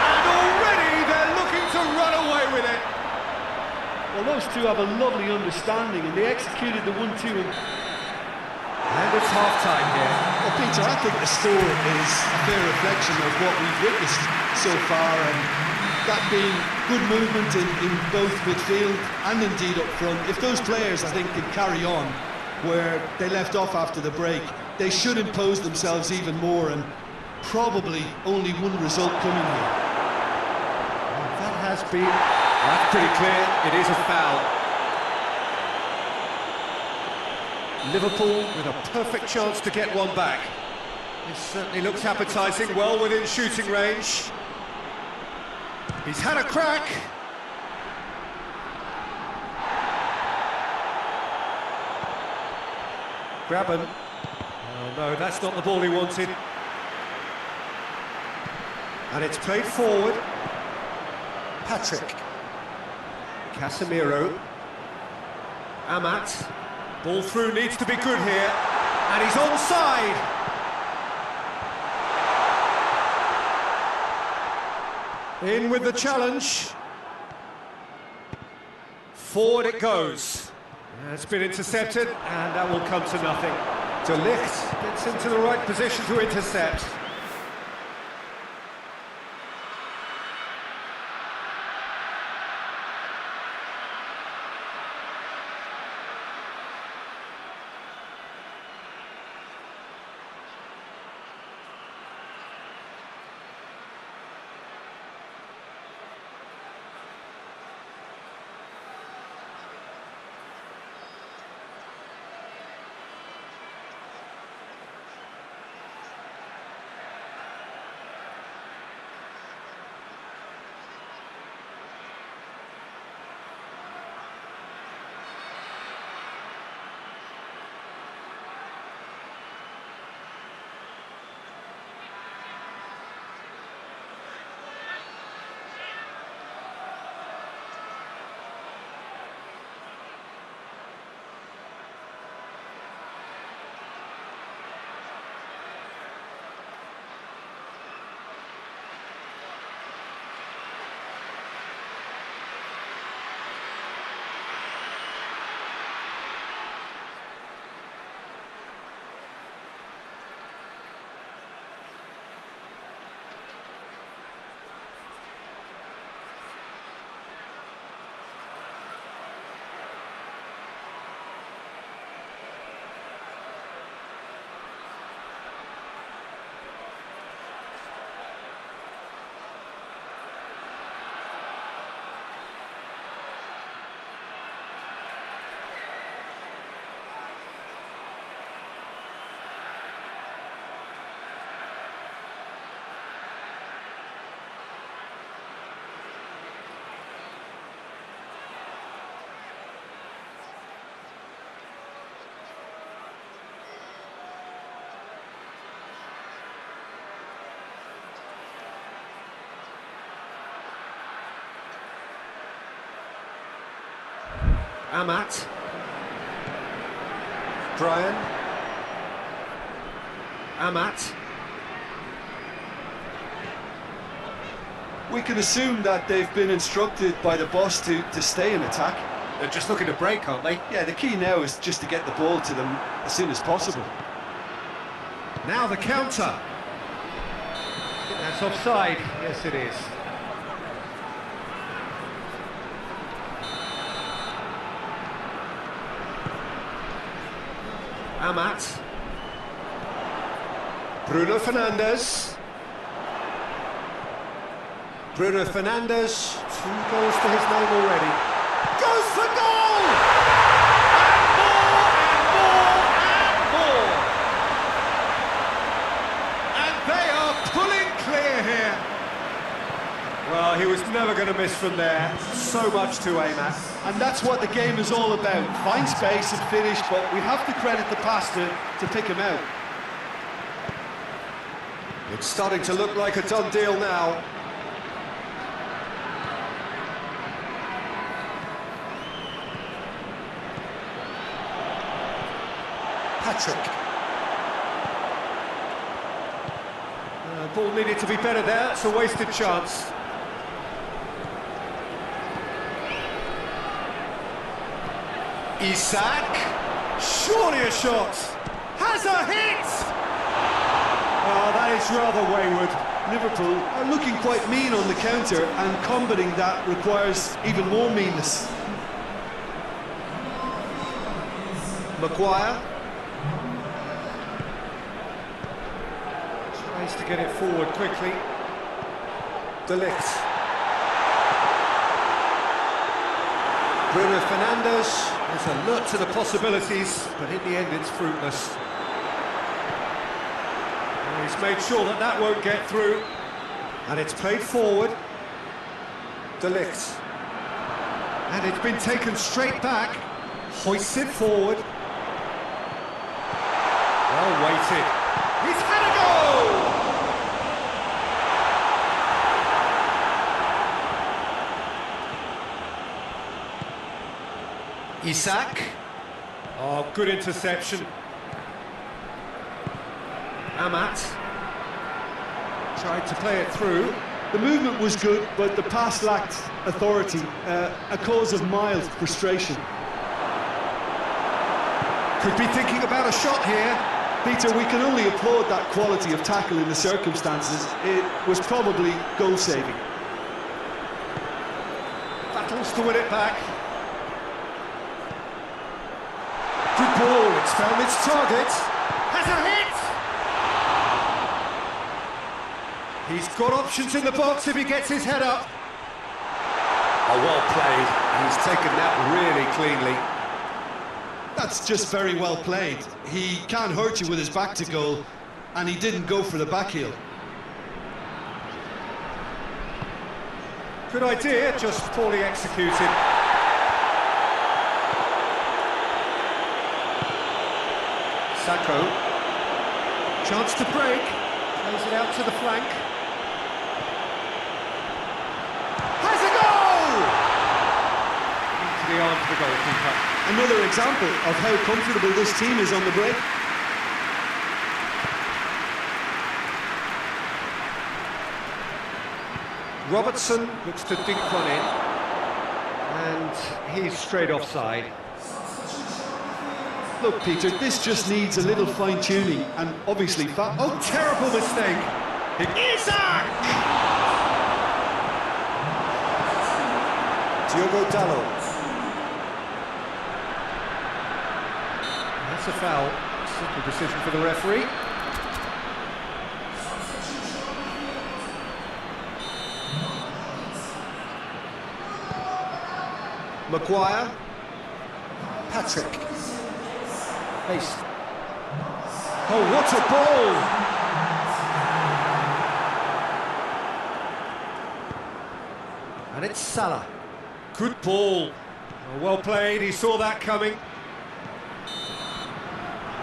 And already they're looking to run away with it. Well, those two have a lovely understanding, and they executed the 1-2. And it's half-time here. Well, Peter, I think the score is a fair reflection of what we've witnessed so far, and that being good movement in both midfield and indeed up front. If those players, I think, can carry on where they left off after the break, they should impose themselves even more, and probably only one result coming here. That has been... That's pretty clear, it is a foul. Liverpool with a perfect chance to get one back. This certainly looks appetising, well within shooting range. He's had a crack. Graben. Oh no, that's not the ball he wanted. And it's played forward. Patrick. Casemiro. Amat. Ball through needs to be good here. And he's onside. In with the challenge. Forward it goes. It's been intercepted, and that will come to nothing. De Ligt gets into the right position to intercept. Amat. Brian. Amat. We can assume that they've been instructed by the boss to stay in attack. They're just looking to break, aren't they? Yeah, the key now is just to get the ball to them as soon as possible. Now the counter. I think that's offside. Yes, it is. Amat. Bruno Fernandes. Bruno Fernandes, 2 goals to his name already. Goes for goal! And more! And they are pulling clear here. Well, he was never going to miss from there. So much to aim at. And that's what the game is all about. Find space and finish, but we have to credit the pass to pick him out. It's starting to look like a done deal now. Patrick. Ball needed to be better there. It's a wasted chance. Isak. Surely a shot. Has a hit! Oh, that is rather wayward. Liverpool are looking quite mean on the counter, and combating that requires even more meanness. Maguire. Tries to get it forward quickly. De Ligt. Bruno Fernandes is alert to the possibilities, but in the end it's fruitless. And he's made sure that that won't get through. And it's played forward. De Ligt. And it's been taken straight back. Hoisted forward. Well weighted. He's had a goal! Isak. Oh, good interception. Amat. Tried to play it through. The movement was good, but the pass lacked authority, a cause of mild frustration. Could be thinking about a shot here. Peter, we can only applaud that quality of tackle in the circumstances. It was probably goal-saving. Battles to win it back. Good ball, it's found its target. Has a hit! He's got options in the box if he gets his head up. Oh, well played. He's taken that really cleanly. That's just very well played. He can't hurt you with his back to goal, and he didn't go for the back heel. Good idea, just poorly executed. Sacco. Chance to break. Plays it out to the flank. Has a goal! Into the arms of the goalkeeper. Another example of how comfortable this team is on the break. Robertson looks to dink one in, and he's straight offside. Look, Peter, this just needs a little fine-tuning, and obviously... Oh, terrible mistake! Isak! Diogo Dalot. That's a foul. Simple decision for the referee. Maguire. Patrick. Pace. Oh, what a ball! And it's Salah. Good ball. Oh, well played, he saw that coming.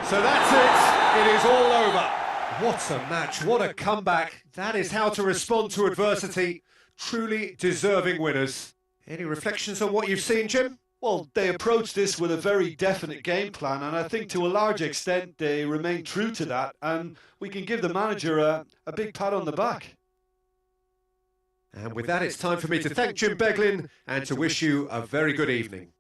So that's it, it is all over. What a match, what a comeback. That is how to respond to adversity. Truly deserving winners. Any reflections on what you've seen, Jim? Well, they approach this with a very definite game plan, and I think to a large extent they remain true to that, and we can give the manager a big pat on the back. And with that, it's time for me to thank Jim Beglin and to wish you a very good evening.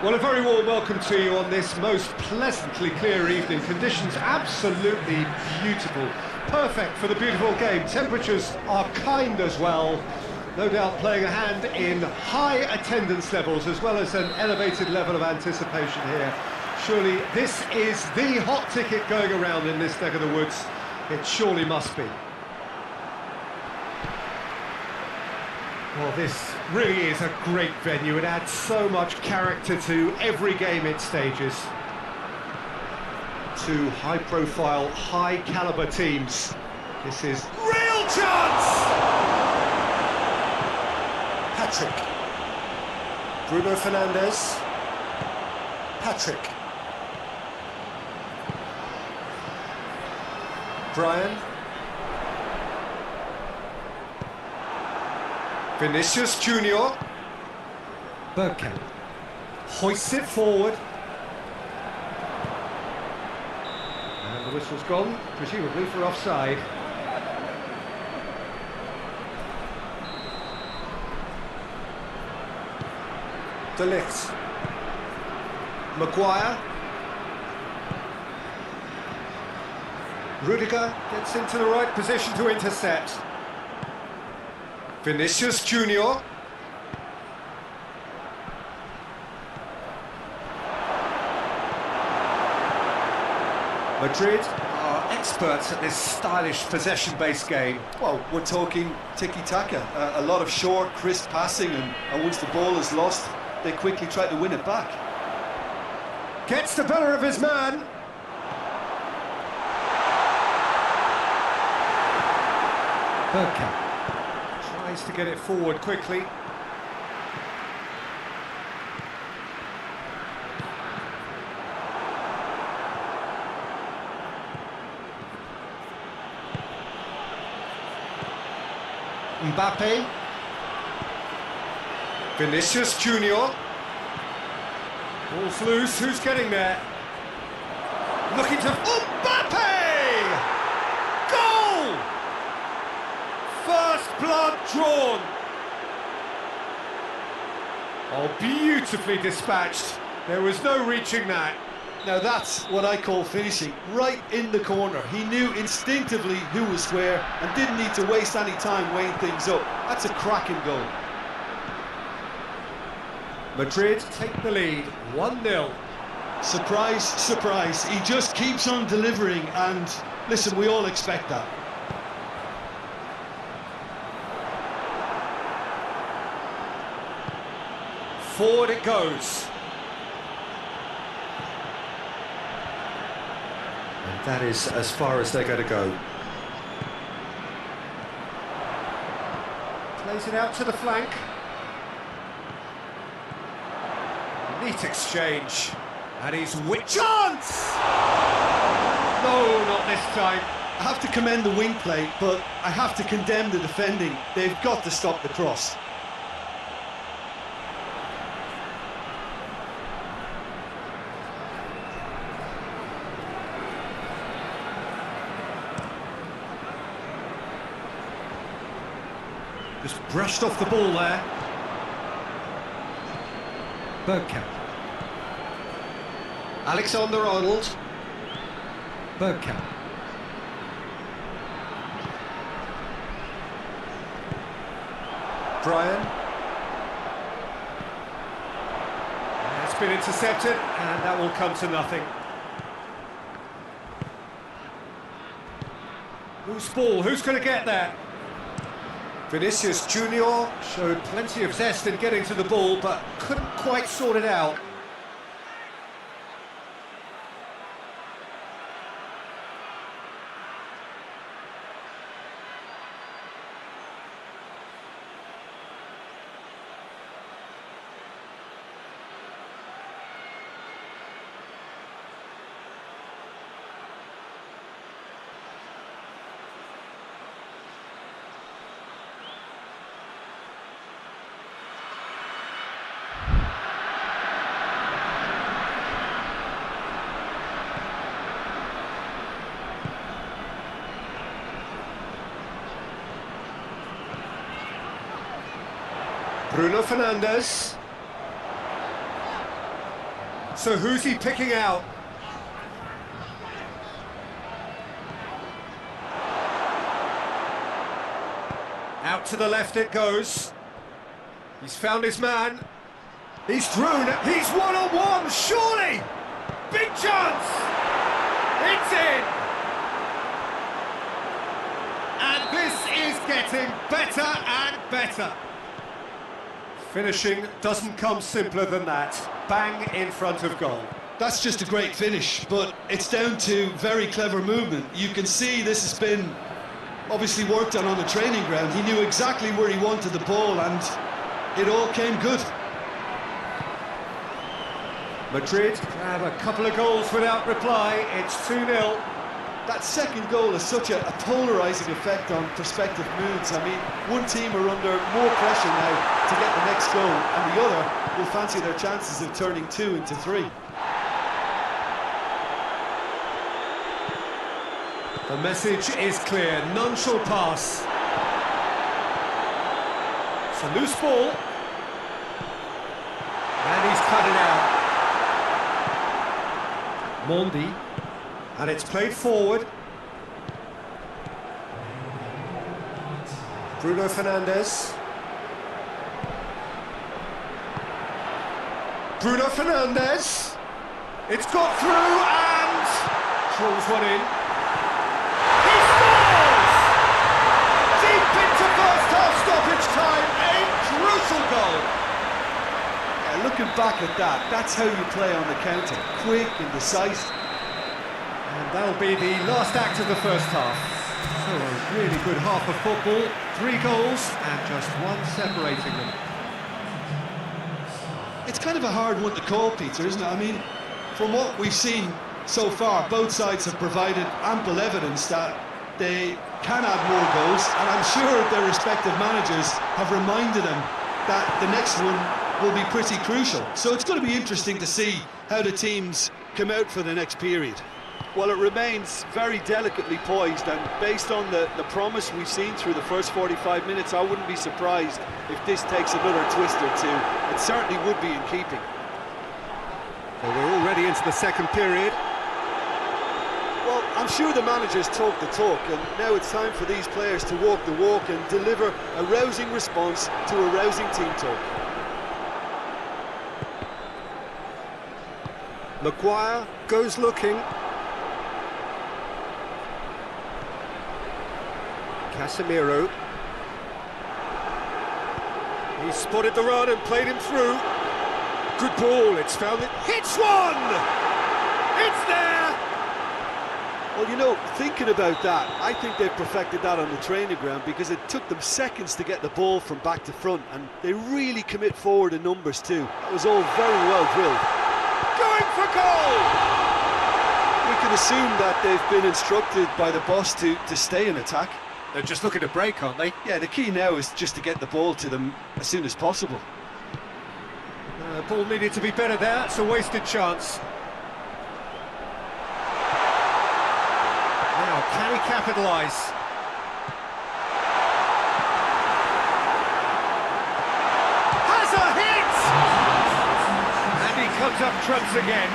Well, a very warm welcome to you on this most pleasantly clear evening. Conditions absolutely beautiful. Perfect for the beautiful game. Temperatures are kind as well. No doubt playing a hand in high attendance levels as well as an elevated level of anticipation here. Surely this is the hot ticket going around in this neck of the woods. It surely must be. Well, this really is a great venue. It adds so much character to every game it stages. Two high-profile, high-caliber teams. This is real chance! Patrick. Bruno Fernandes. Patrick. Brian. Vinicius Junior. Bergkamp hoists it forward. And the whistle's gone, presumably for offside. De Ligt. Maguire. Rudiger gets into the right position to intercept. Vinicius Junior. Madrid are experts at this stylish possession-based game. Well, we're talking tiki-taka, a lot of short, crisp passing, and once the ball is lost, they quickly try to win it back. Gets the better of his man. Bergkamp tries to get it forward quickly. Mbappe. Vinicius Junior. Ball's loose, who's getting there? Looking to... Mbappe! Goal! First blood drawn. Oh, beautifully dispatched. There was no reaching that. Now that's what I call finishing, right in the corner. He knew instinctively who was where and didn't need to waste any time weighing things up. That's a cracking goal. Madrid take the lead, 1-0. Surprise, surprise. He just keeps on delivering, and listen, we all expect that. Forward it goes. And that is as far as they're going to go. Plays it out to the flank. Neat exchange. And he's chance! No, not this time. I have to commend the wing play, but I have to condemn the defending. They've got to stop the cross. Just brushed off the ball there. Bergkamp. Alexander-Arnold. Bergkamp. Brian. It's been intercepted, and that will come to nothing. Whose ball? Who's going to get that? Vinicius Junior showed plenty of zest in getting to the ball, but couldn't quite sort it out. Bruno Fernandes. So who's he picking out? Out to the left it goes. He's found his man. He's through. He's one-on-one, surely! Big chance! It's in! And this is getting better and better. Finishing doesn't come simpler than that. Bang in front of goal. That's just a great finish, but it's down to very clever movement. You can see this has been obviously worked on the training ground. He knew exactly where he wanted the ball, and it all came good. Madrid have a couple of goals without reply. It's 2-0. That second goal has such a polarising effect on prospective moods. I mean, one team are under more pressure now to get the next goal, and the other will fancy their chances of turning 2 into 3. The message is clear, none shall pass. It's a loose ball. And he's cut it out. Mondi. And it's played forward. Bruno Fernandes. Bruno Fernandes. It's got through and throws one in. He scores! Deep into first half stoppage time, a crucial goal. Yeah, looking back at that, that's how you play on the counter. Quick and decisive. And that'll be the last act of the first half. So a really good half of football, 3 goals and just one separating them. It's kind of a hard one to call, Peter, isn't it? I mean, from what we've seen so far, both sides have provided ample evidence that they can add more goals, and I'm sure their respective managers have reminded them that the next one will be pretty crucial. So it's going to be interesting to see how the teams come out for the next period. Well, it remains very delicately poised, and based on the promise we've seen through the first 45 minutes, I wouldn't be surprised if this takes another twist or two. It certainly would be in keeping. So we're already into the second period. Well, I'm sure the managers talk the talk, and now it's time for these players to walk the walk and deliver a rousing response to a rousing team talk. Maguire goes looking. Casemiro. He spotted the run and played him through. Good ball, it's found it. Hits one! It's there! Well, you know, thinking about that, I think they've perfected that on the training ground because it took them seconds to get the ball from back to front, and they really commit forward in numbers too. That was all very well drilled. Going for goal! We can assume that they've been instructed by the boss to stay in attack. They're just looking to break, aren't they? Yeah, the key now is just to get the ball to them as soon as possible. Ball needed to be better there, it's a wasted chance. Now, can he capitalise? Has a hit! And he comes up trumps again.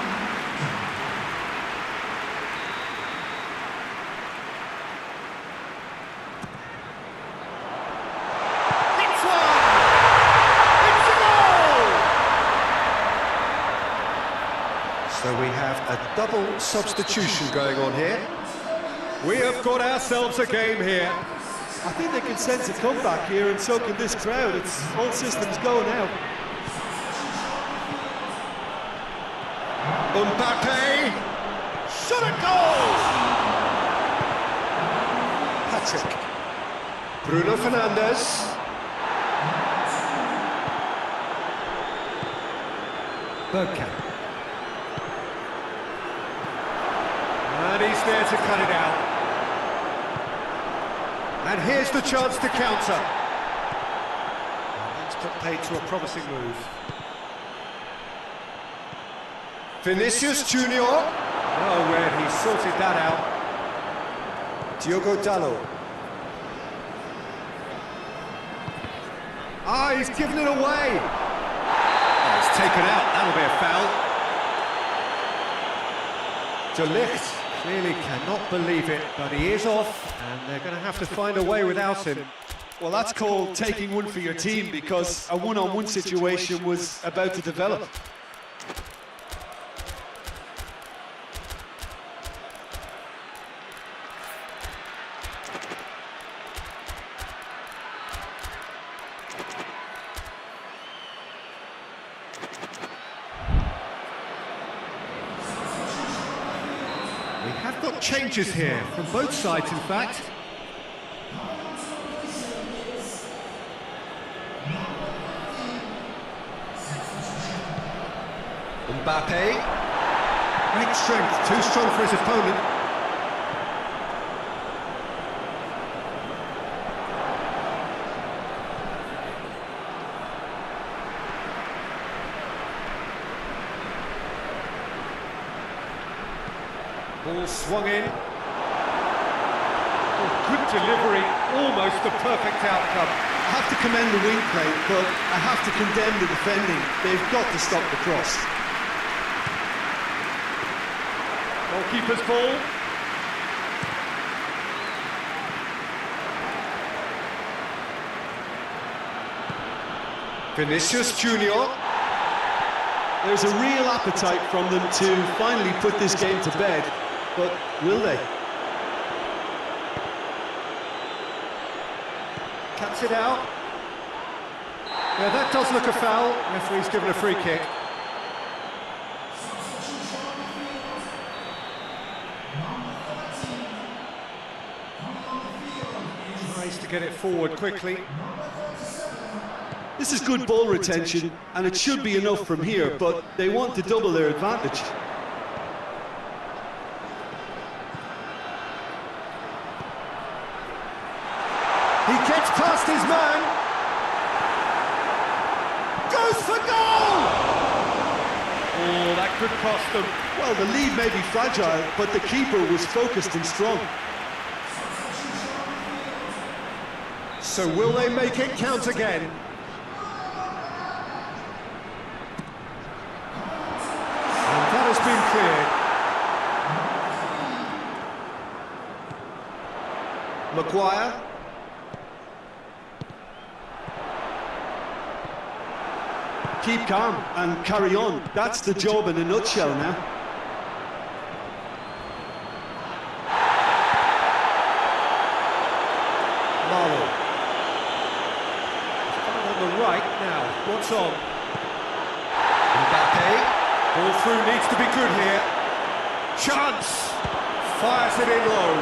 Hits one! It's a goal! So we have a double substitution going on here. We have got ourselves a game here. I think they can sense a comeback here, and so can this crowd. It's all systems go now. Mbappe, shot a goal! Patrick, Bruno Fernandes. Bergkamp. And he's there to cut it out. And here's the chance to counter. That's put paid to a promising move. Vinicius Junior. Oh, where he sorted that out. Diogo Dalot. Ah, he's given it away. Oh, it's taken out. That'll be a foul. De Ligt clearly cannot believe it, but he is off, and they're going to have to find a way without him. Well, that's called taking one for your team, because a one-on-one situation was about to develop. We have got changes here, from both sides in fact. Mbappe. Great strength, too strong for his opponent. Ball swung in. Oh, good delivery, almost the perfect outcome. I have to commend the wing play, but I have to condemn the defending. They've got to stop the cross. Goalkeeper's ball. Vinicius Junior. There's a real appetite from them to finally put this game to bed, but will they? Cuts it out. Yeah, that does look a foul. Referee's given a free kick. Tries to get it forward quickly. This is good ball retention, and it should be enough from here, but they want to double their advantage. He gets past his man. Goes for goal! Oh, that could cost them. Well, the lead may be fragile, but the keeper was focused and strong. So will they make it count again? And that has been cleared. Maguire. Keep calm and carry on. That's the job in a nutshell now. Marlow. On the right now. What's on? Mbappe. Ball through needs to be good here. Chance. fires it in low.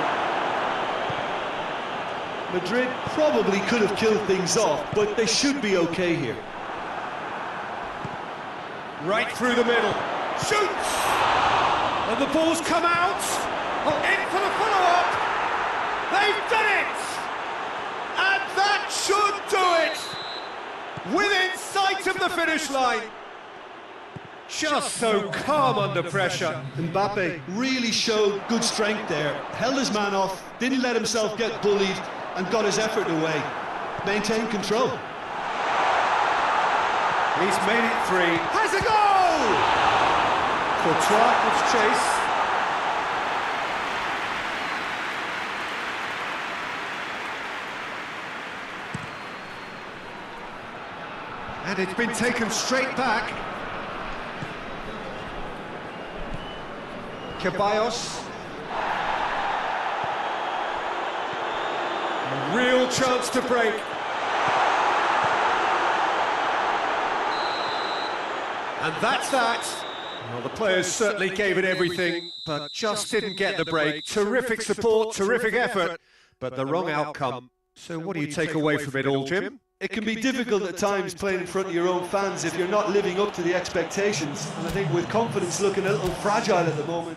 Madrid probably could have killed things off, but they should be okay here. Right through the middle. Shoots! And the ball's come out. Oh, in for the follow-up. They've done it! And that should do it! Within sight of the finish line. Just so calm under pressure. Mbappe really showed good strength there. Held his man off, didn't let himself get bullied, and got his effort away. Maintained control. He's made it 3. Has a goal! Cocok gives chase. And it's been taken straight back. Ceballos. A real chance to break. And that's that. Well, the players certainly gave it everything, but just didn't get the break. Terrific support, terrific effort, but the wrong outcome. So what do you take away from it all, Jim? It can be difficult at times playing in front of your own fans if you're not living up to the expectations. And I think with confidence looking a little fragile at the moment.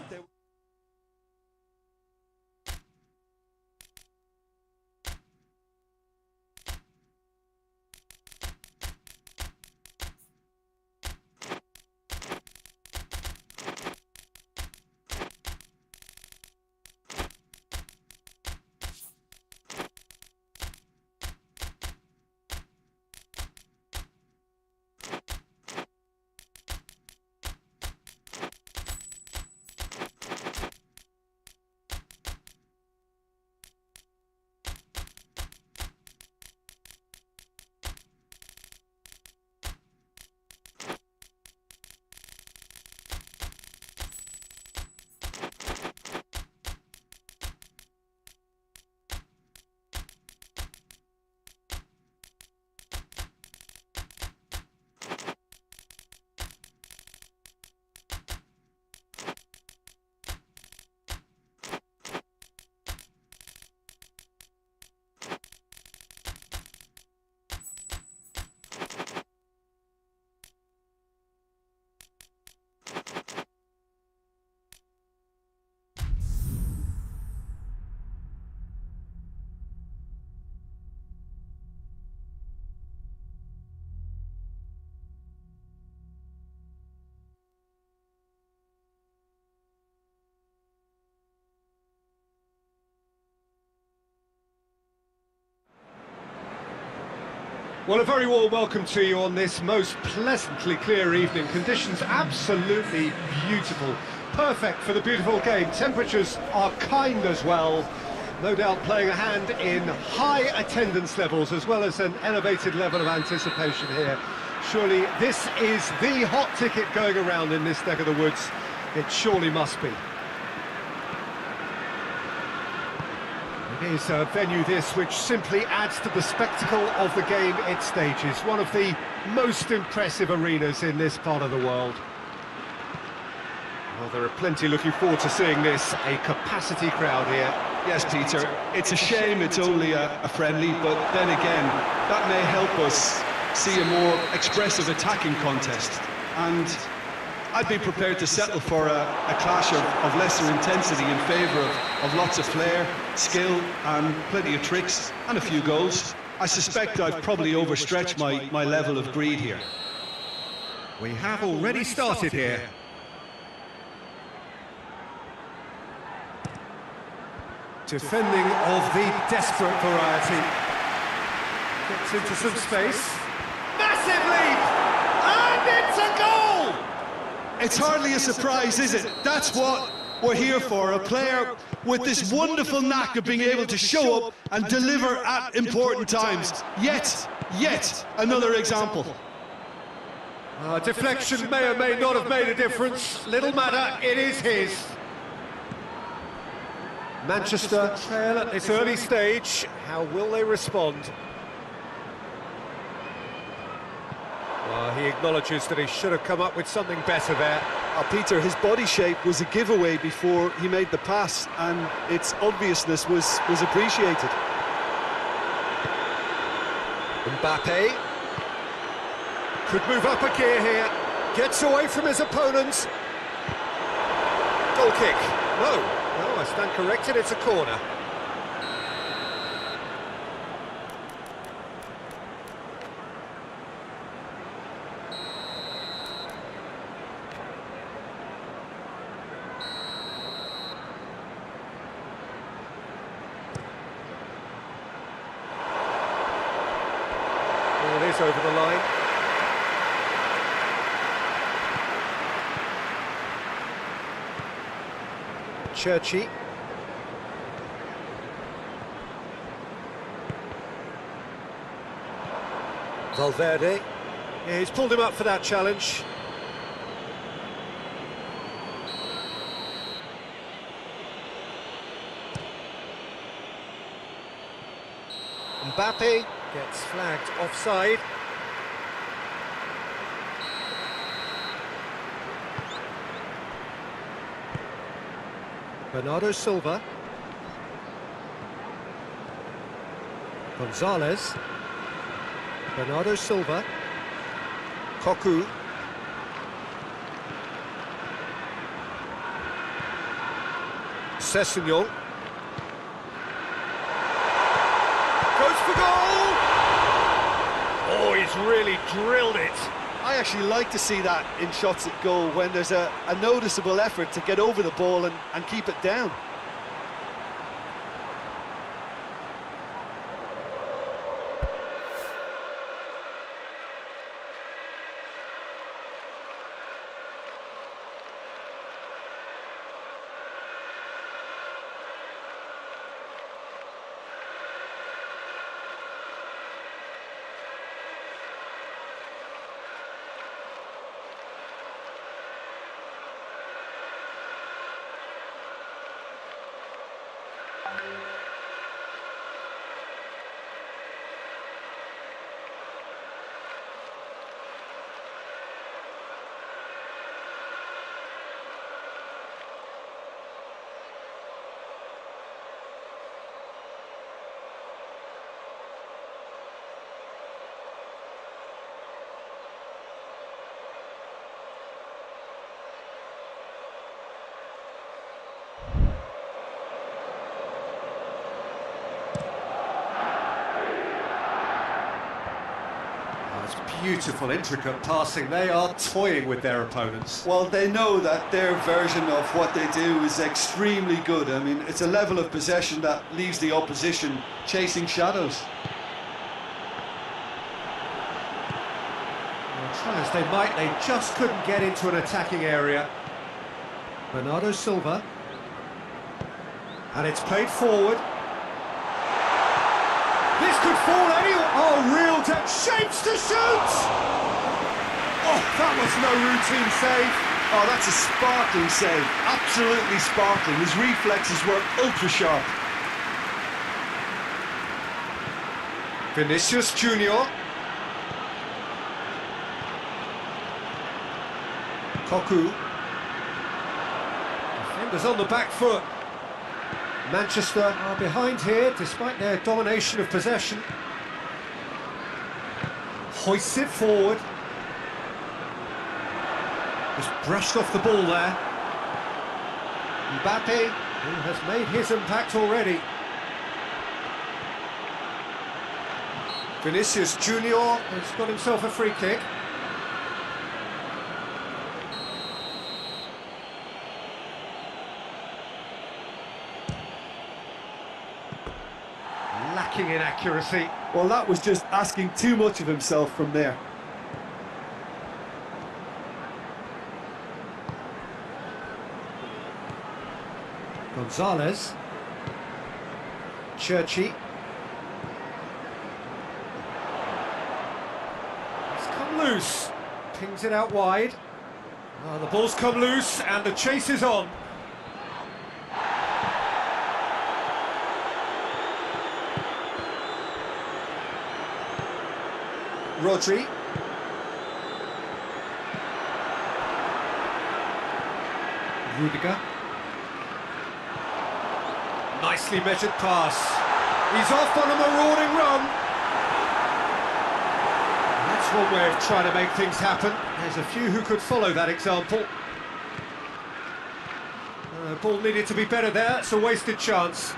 Well, a very warm welcome to you on this most pleasantly clear evening. Conditions absolutely beautiful. Perfect for the beautiful game. Temperatures are kind as well. No doubt playing a hand in high attendance levels as well as an elevated level of anticipation here. Surely this is the hot ticket going around in this neck of the woods. It surely must be. It is a venue this which simply adds to the spectacle of the game it stages. One of the most impressive arenas in this part of the world. Well, there are plenty looking forward to seeing this. A capacity crowd here. Yes, Peter, it's a shame it's only a friendly, but then again, that may help us see a more expressive attacking contest. And I'd be prepared to settle for a clash of lesser intensity in favour of lots of flair, skill and plenty of tricks and a few goals. I suspect I've probably overstretched my level of greed here. We have already started here. Defending of the desperate variety. Gets into some space. Massive lead! And it's a goal! It's hardly a surprise, is it? That's what we're here for, a player with this wonderful knack of being able to show up and deliver at important times. Yet another example. Deflection may or may not have made a difference. Little matter, it is his. Manchester trail at this early stage. How will they respond? Well, he acknowledges that he should have come up with something better there. Peter, his body shape was a giveaway before he made the pass, and its obviousness was appreciated. Mbappe could move up a gear here, gets away from his opponents. Goal kick. No, I stand corrected, it's a corner. It is over the line. Churchy. Valverde. Yeah, he's pulled him up for that challenge. Mbappe gets flagged offside. Bernardo Silva. Gonzalez. Bernardo Silva. Cocu. Sessegnon. Goes for goal! Oh, he's really drilled it. I actually like to see that in shots at goal, when there's a noticeable effort to get over the ball and keep it down. Beautiful, intricate passing. They are toying with their opponents. Well, they know that their version of what they do is extremely good. I mean, it's a level of possession that leaves the opposition chasing shadows. Well, try as they might, they just couldn't get into an attacking area. Bernardo Silva. And it's played forward. This could fall anywhere. Oh, real shapes to shoot! Oh, that was no routine save. Oh, that's a sparkling save. Absolutely sparkling. His reflexes were ultra sharp. Vinicius Junior. Cocu. Defenders on the back foot. Manchester are behind here, despite their domination of possession. Hoists it forward. Just brushed off the ball there. Mbappe, who has made his impact already. Vinicius Junior has got himself a free kick. Lacking in accuracy. Well, that was just asking too much of himself from there. Gonzalez. Churchy. It's come loose. Pings it out wide. Oh, the ball's come loose and the chase is on. Rodri. Rudiger. Nicely measured pass. He's off on a marauding run. That's one way of trying to make things happen. There's a few who could follow that example. Ball needed to be better there. It's a wasted chance.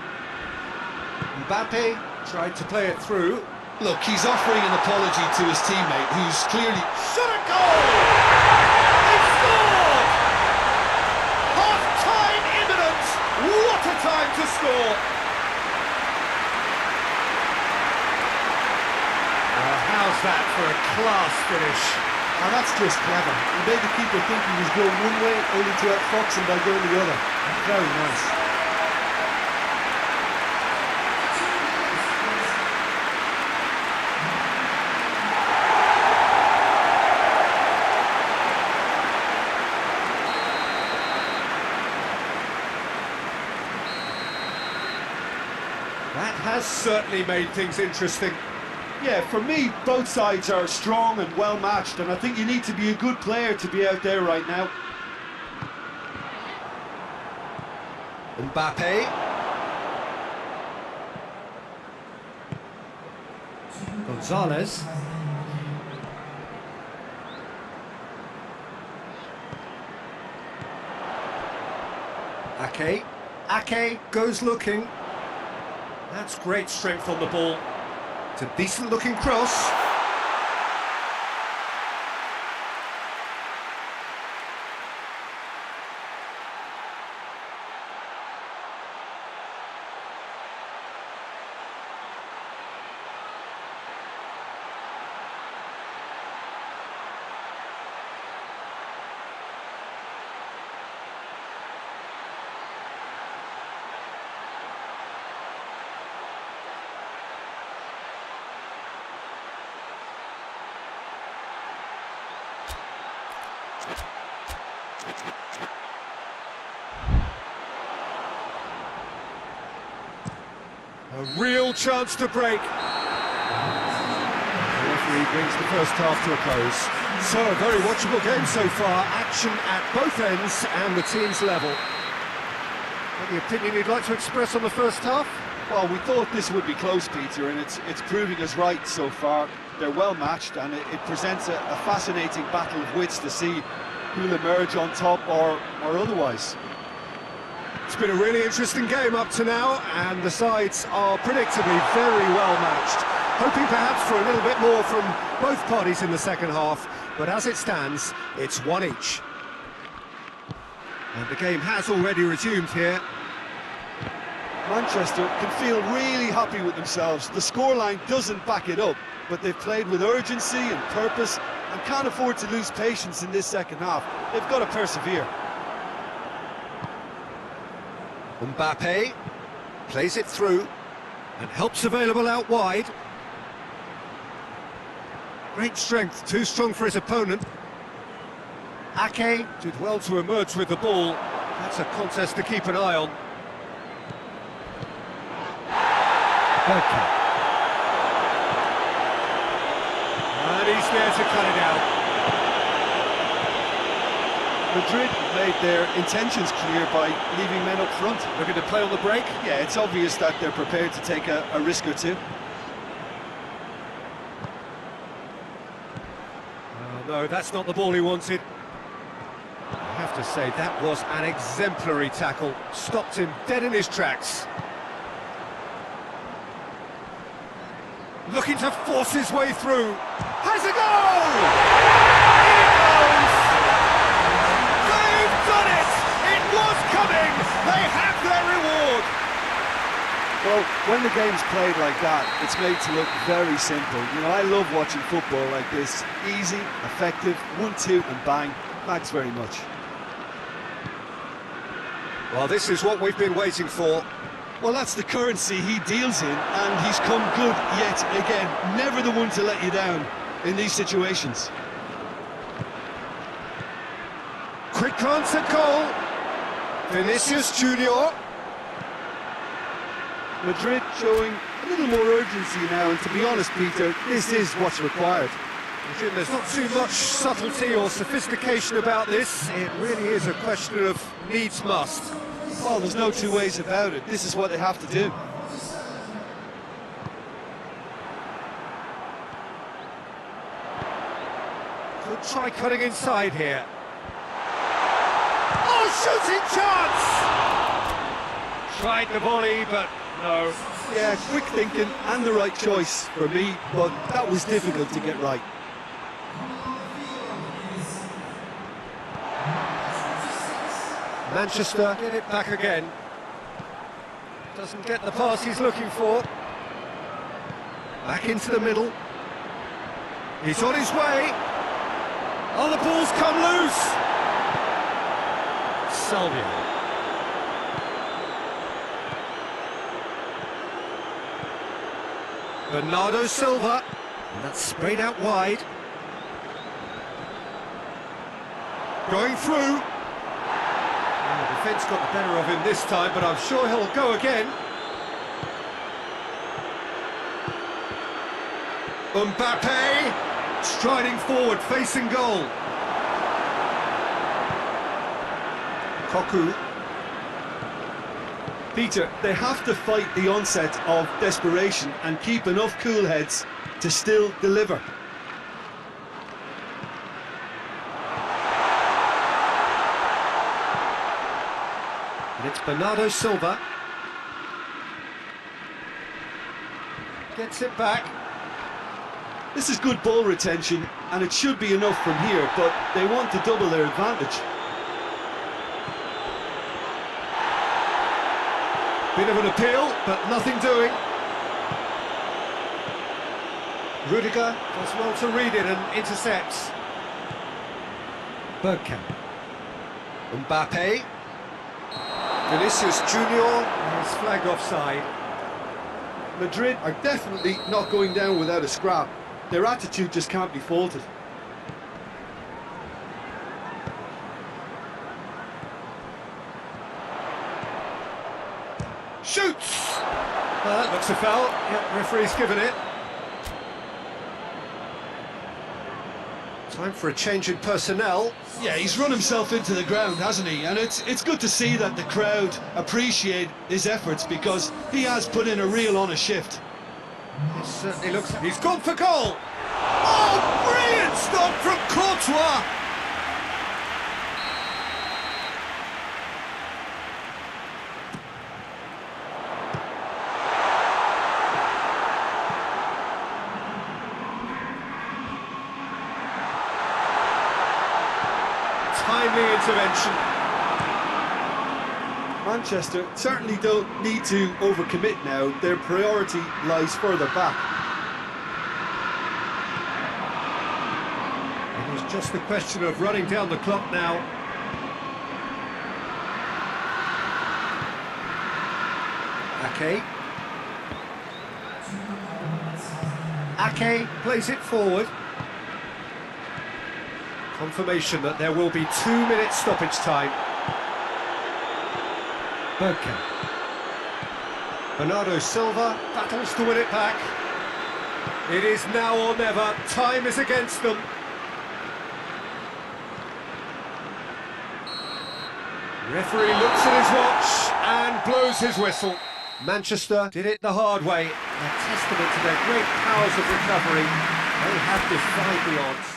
Mbappe tried to play it through. Look, he's offering an apology to his teammate, who's clearly... Shot a goal! He scored! Half-time imminent! What a time to score! Well, how's that for a class finish? And that's just clever. He made the keeper think he was going one way, only to outfox him by going the other. Very nice. That has certainly made things interesting. Yeah, for me, both sides are strong and well matched, and I think you need to be a good player to be out there right now. Mbappe. Gonzalez. Ake. Ake goes looking. That's great strength on the ball. It's a decent looking cross. A real chance to break. The referee brings the first half to a close. So, a very watchable game so far. Action at both ends and the team's level. Any opinion you'd like to express on the first half? Well, we thought this would be close, Peter, and it's proving us right so far. They're well matched, and it presents a fascinating battle of wits to see who'll emerge on top or otherwise. It's been a really interesting game up to now, and the sides are predictably very well matched. Hoping perhaps for a little bit more from both parties in the second half, but as it stands, it's one each. And the game has already resumed here. Manchester can feel really happy with themselves. The scoreline doesn't back it up, but they've played with urgency and purpose and can't afford to lose patience in this second half. They've got to persevere. Mbappe plays it through and helps available out wide. Great strength, too strong for his opponent. Ake did well to emerge with the ball. That's a contest to keep an eye on. And he's there to cut it out. Madrid made their intentions clear by leaving men up front. Looking to play on the break? Yeah, it's obvious that they're prepared to take a risk or two. No, that's not the ball he wanted. I have to say, that was an exemplary tackle. Stopped him dead in his tracks. Looking to force his way through. Has a goal! In it goes! They've done it! It was coming! They have their reward! Well, when the game's played like that, it's made to look very simple. You know, I love watching football like this. Easy, effective, 1-2 and bang. Thanks very much. Well, this is what we've been waiting for. Well, that's the currency he deals in, and he's come good yet again. Never the one to let you down in these situations. Quick glance at goal. Vinicius Junior. Madrid showing a little more urgency now, and to be honest, Peter, this is what's required. Jim, there's not too much subtlety or sophistication about this. It really is a question of needs must. Well, there's no two ways about it. This is what they have to do. Could try cutting inside here. Oh, shooting chance! Tried the volley, but no. Yeah, quick thinking and the right choice for me, but that was difficult to get right. Manchester get it back again. Doesn't get the pass he's looking for. Back into the middle. He's on his way. Oh, the ball's come loose. Salvia. Bernardo Silva. And that's sprayed out wide. Going through. The defence got the better of him this time, but I'm sure he'll go again. Mbappe striding forward, facing goal. Cocu. Peter, they have to fight the onset of desperation and keep enough cool heads to still deliver. And it's Bernardo Silva. Gets it back. This is good ball retention, and it should be enough from here, but they want to double their advantage. Bit of an appeal, but nothing doing. Rudiger does well to read it and intercepts. Bergkamp. Mbappe. Vinicius Junior is flagged offside. Madrid are definitely not going down without a scrap. Their attitude just can't be faulted. Shoots! That looks a foul. Yep, referee's given it. Time for a change in personnel. Yeah, he's run himself into the ground, hasn't he? And it's good to see that the crowd appreciate his efforts, because he has put in a real honest shift. It certainly looks... He's gone for goal! Oh, brilliant stop from Courtois! Timely intervention. Manchester certainly don't need to overcommit now. Their priority lies further back. It was just a question of running down the clock now. Ake. Ake plays it forward. Confirmation that there will be 2 minutes stoppage time. Bergkamp. Bernardo Silva battles to win it back. It is now or never. Time is against them. Referee looks at his watch and blows his whistle. Manchester did it the hard way. A testament to their great powers of recovery. They have defied the odds.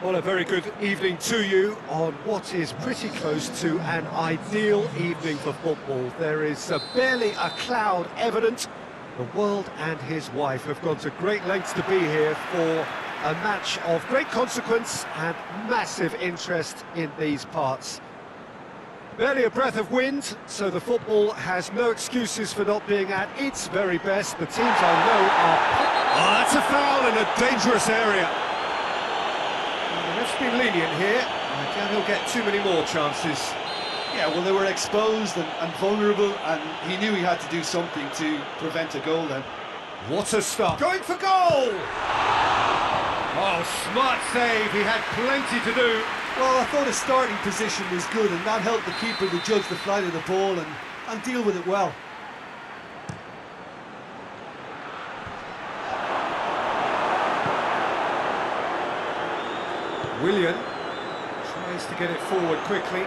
Well, a very good evening to you on what is pretty close to an ideal evening for football. There is barely a cloud evident. The world and his wife have gone to great lengths to be here for a match of great consequence and massive interest in these parts. Barely a breath of wind, so the football has no excuses for not being at its very best. The teams I know are... Oh, that's a foul in a dangerous area. The ref's been lenient here. I doubt he'll get too many more chances. Yeah, well, they were exposed and vulnerable, and he knew he had to do something to prevent a goal then. What a stop. Going for goal! Oh, smart save. He had plenty to do. Well, I thought his starting position was good, and that helped the keeper to judge the flight of the ball and deal with it well. Willian tries to get it forward quickly.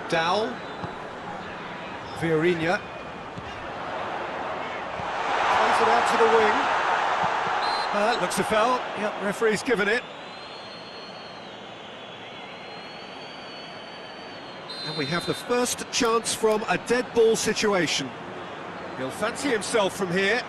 Dowell. Viorina. Plays it out to the wing. Looks a foul. Yep, referee's given it. And we have the first chance from a dead ball situation. He'll fancy himself from here.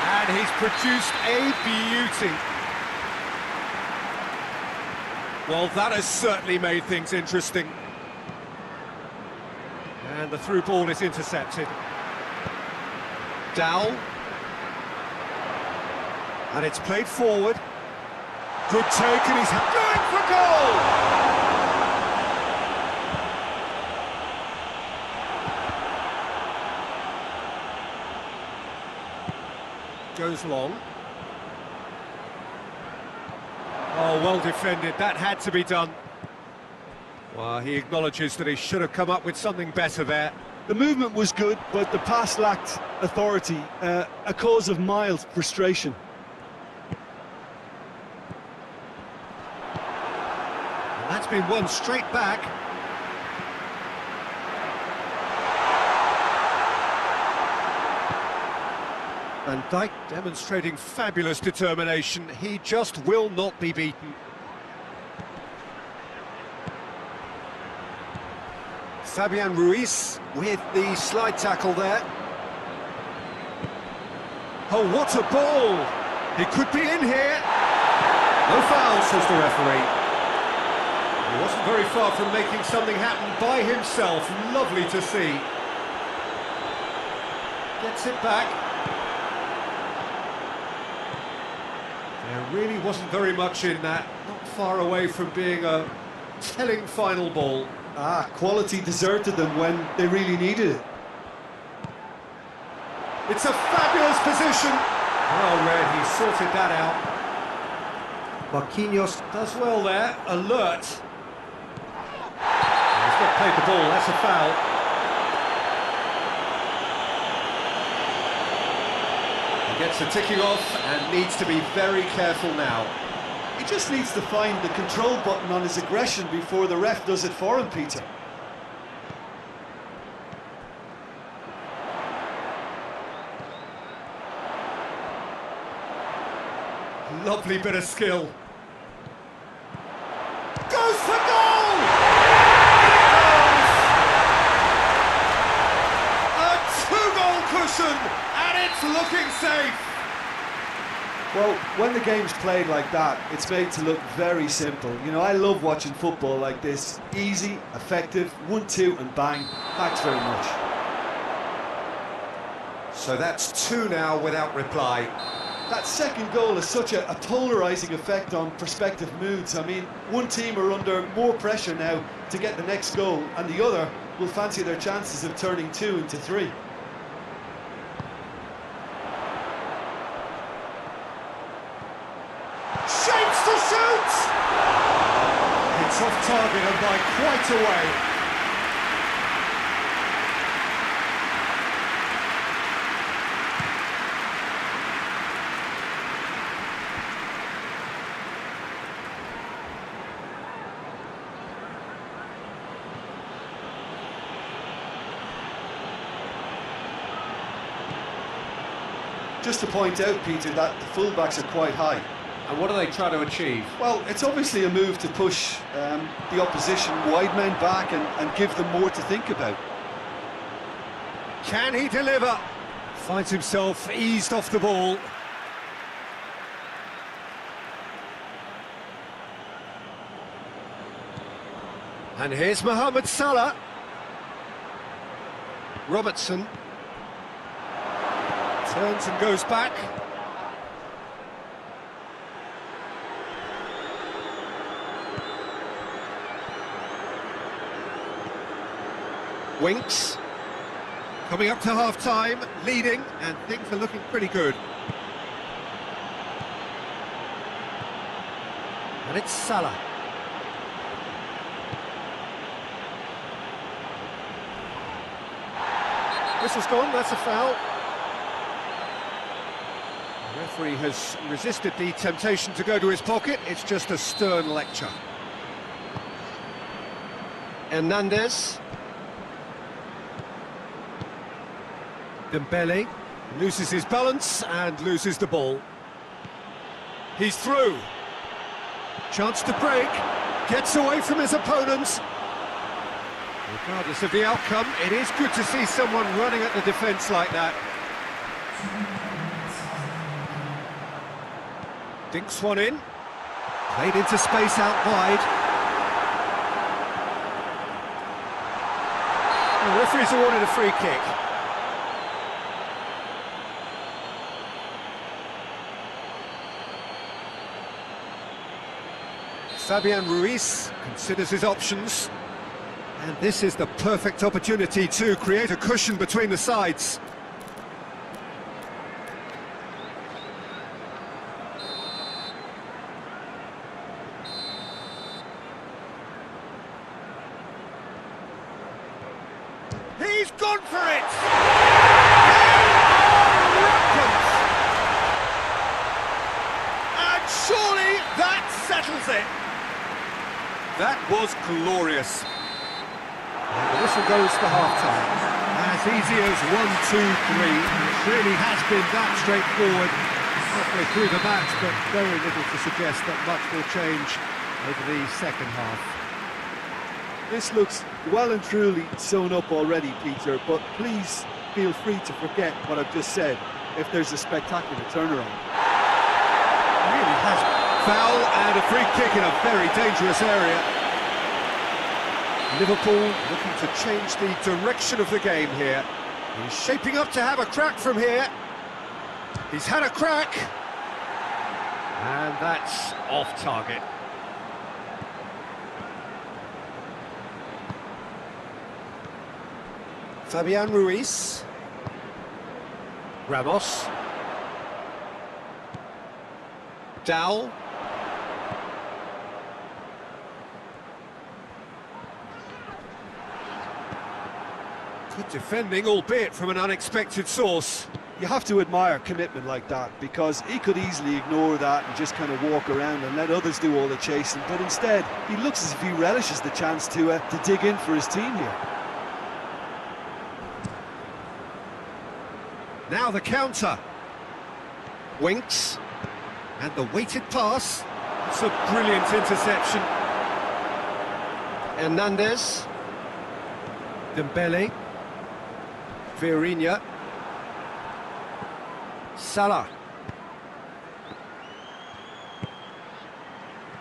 And he's produced a beauty. Well, that has certainly made things interesting. And the through ball is intercepted. Dowell. And it's played forward. Good take, and he's going for goal! Goes long. Oh, well defended. That had to be done. Well, he acknowledges that he should have come up with something better there. The movement was good, but the pass lacked authority, a cause of mild frustration. And that's been won straight back. Van Dijk demonstrating fabulous determination. He just will not be beaten. Fabian Ruiz with the slide tackle there. Oh, what a ball! He could be in here. No foul, says the referee. He wasn't very far from making something happen by himself. Lovely to see. Gets it back. There really wasn't very much in that, not far away from being a telling final ball. Quality deserted them when they really needed it. It's a fabulous position. Well read, he sorted that out. Marquinhos does well there, alert. He's not played the ball, that's a foul. Gets the ticking off and needs to be very careful now. He just needs to find the control button on his aggression before the ref does it for him, Peter. Lovely bit of skill. Goes for goal! A two-goal cushion, and it's looking safe. Well, when the game's played like that, it's made to look very simple. You know, I love watching football like this. Easy, effective, 1-2 and bang. Thanks very much. So that's two now without reply. That second goal has such a polarising effect on prospective moods. I mean, one team are under more pressure now to get the next goal, and the other will fancy their chances of turning 2 into 3. target and by quite a way. Just to point out, Peter, that the fullbacks are quite high. And what are they trying to achieve? Well, it's obviously a move to push the opposition wide men back and give them more to think about. Can he deliver? Finds himself eased off the ball. And here's Mohamed Salah. Robertson. Turns and goes back. Winks. Coming up to half-time, leading, and things are looking pretty good. And it's Salah. Whistle's gone, that's a foul. The referee has resisted the temptation to go to his pocket. It's just a stern lecture. Hernandez. Dembele loses his balance and loses the ball. He's through. Chance to break. Gets away from his opponents. Regardless of the outcome, it is good to see someone running at the defence like that. Dinks one in. Played into space out wide. The referee's awarded a free kick. Fabian Ruiz considers his options. And this is the perfect opportunity to create a cushion between the sides. He's gone for it! And surely that settles it! That was glorious. And the whistle goes for half-time. As easy as 1, 2, 3. It really has been that straightforward. Halfway through the match, but very little to suggest that much will change over the second half. This looks well and truly sewn up already, Peter, but please feel free to forget what I've just said if there's a spectacular turnaround. It really has. Foul and a free kick in a very dangerous area. Liverpool looking to change the direction of the game here. He's shaping up to have a crack from here. He's had a crack. And that's off target. Fabian Ruiz. Ramos. Dowell. Good defending, albeit from an unexpected source. You have to admire commitment like that, because he could easily ignore that and just kind of walk around and let others do all the chasing, but instead he looks as if he relishes the chance to dig in for his team here. Now the counter. Winks. And the weighted pass. It's a brilliant interception. Hernandez. Dembele. Vieirinha. Salah.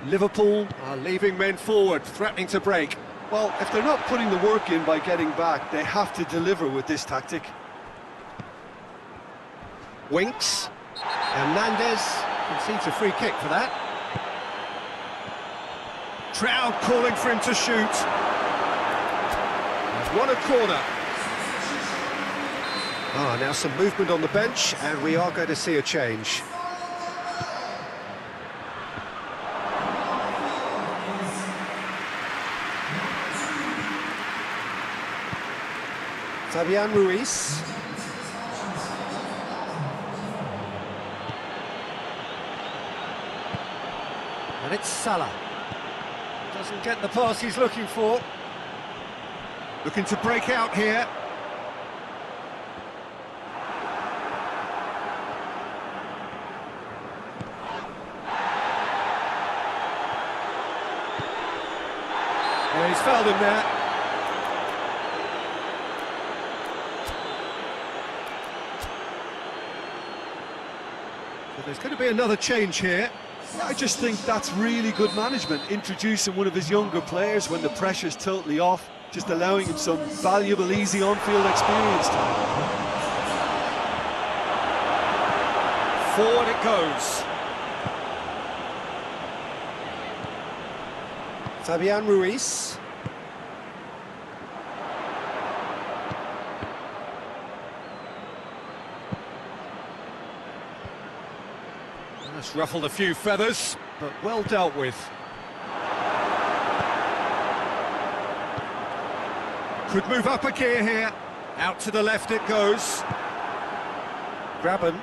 Liverpool are leaving men forward, threatening to break. Well, if they're not putting the work in by getting back, they have to deliver with this tactic. Winks. Hernandez concedes a free kick for that. Crowd calling for him to shoot. They've won a corner. Now some movement on the bench, and we are going to see a change. Fabian Ruiz. And it's Salah. Doesn't get the pass he's looking for. Looking to break out here. Yeah, he's fouled him there. So there's going to be another change here. Yeah, I just think that's really good management, introducing one of his younger players when the pressure's totally off, just allowing him some valuable, easy on-field experience time. Forward it goes. Fabian Ruiz. That's ruffled a few feathers, but well dealt with. Could move up a gear here. Out to the left it goes. Graben.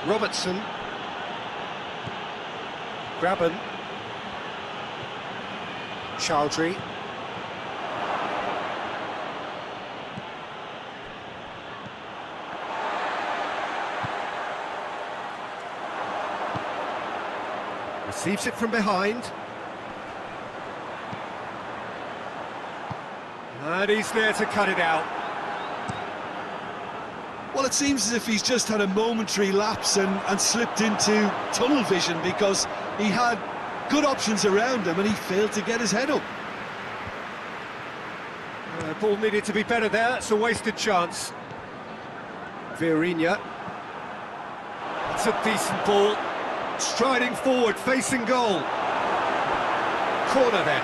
Robertson. Graben. Chowdhury. Receives it from behind. And he's there to cut it out. Well, it seems as if he's just had a momentary lapse and slipped into tunnel vision, because he had good options around him and he failed to get his head up. Ball needed to be better there. That's a wasted chance. Vieirinha. It's a decent ball. Striding forward, facing goal. Corner then.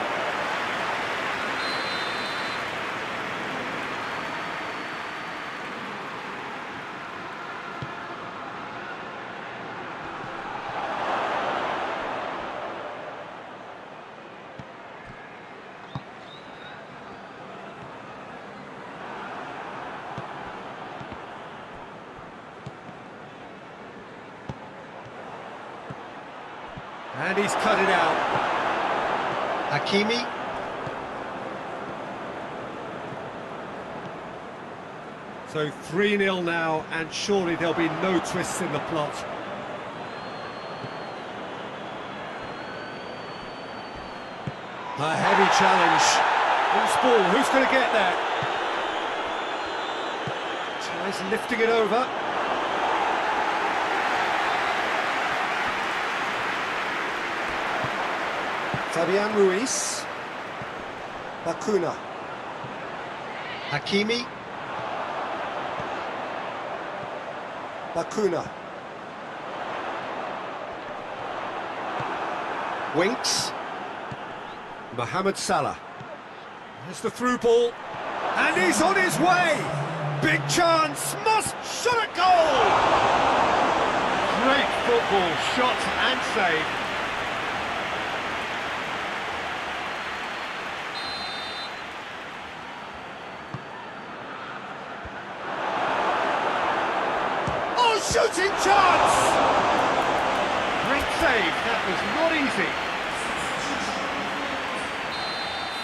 And he's cut it out. Hakimi. So 3-0 now, and surely there'll be no twists in the plot. A heavy challenge. Loose ball, who's going to get that? Tries lifting it over. Fabian Ruiz. Bakuna. Hakimi. Bakuna. Winks. Mohamed Salah. There's the through ball. And he's on his way! Big chance! Must shot at goal! Great football, shot and save. Shooting chance! Great save, that was not easy.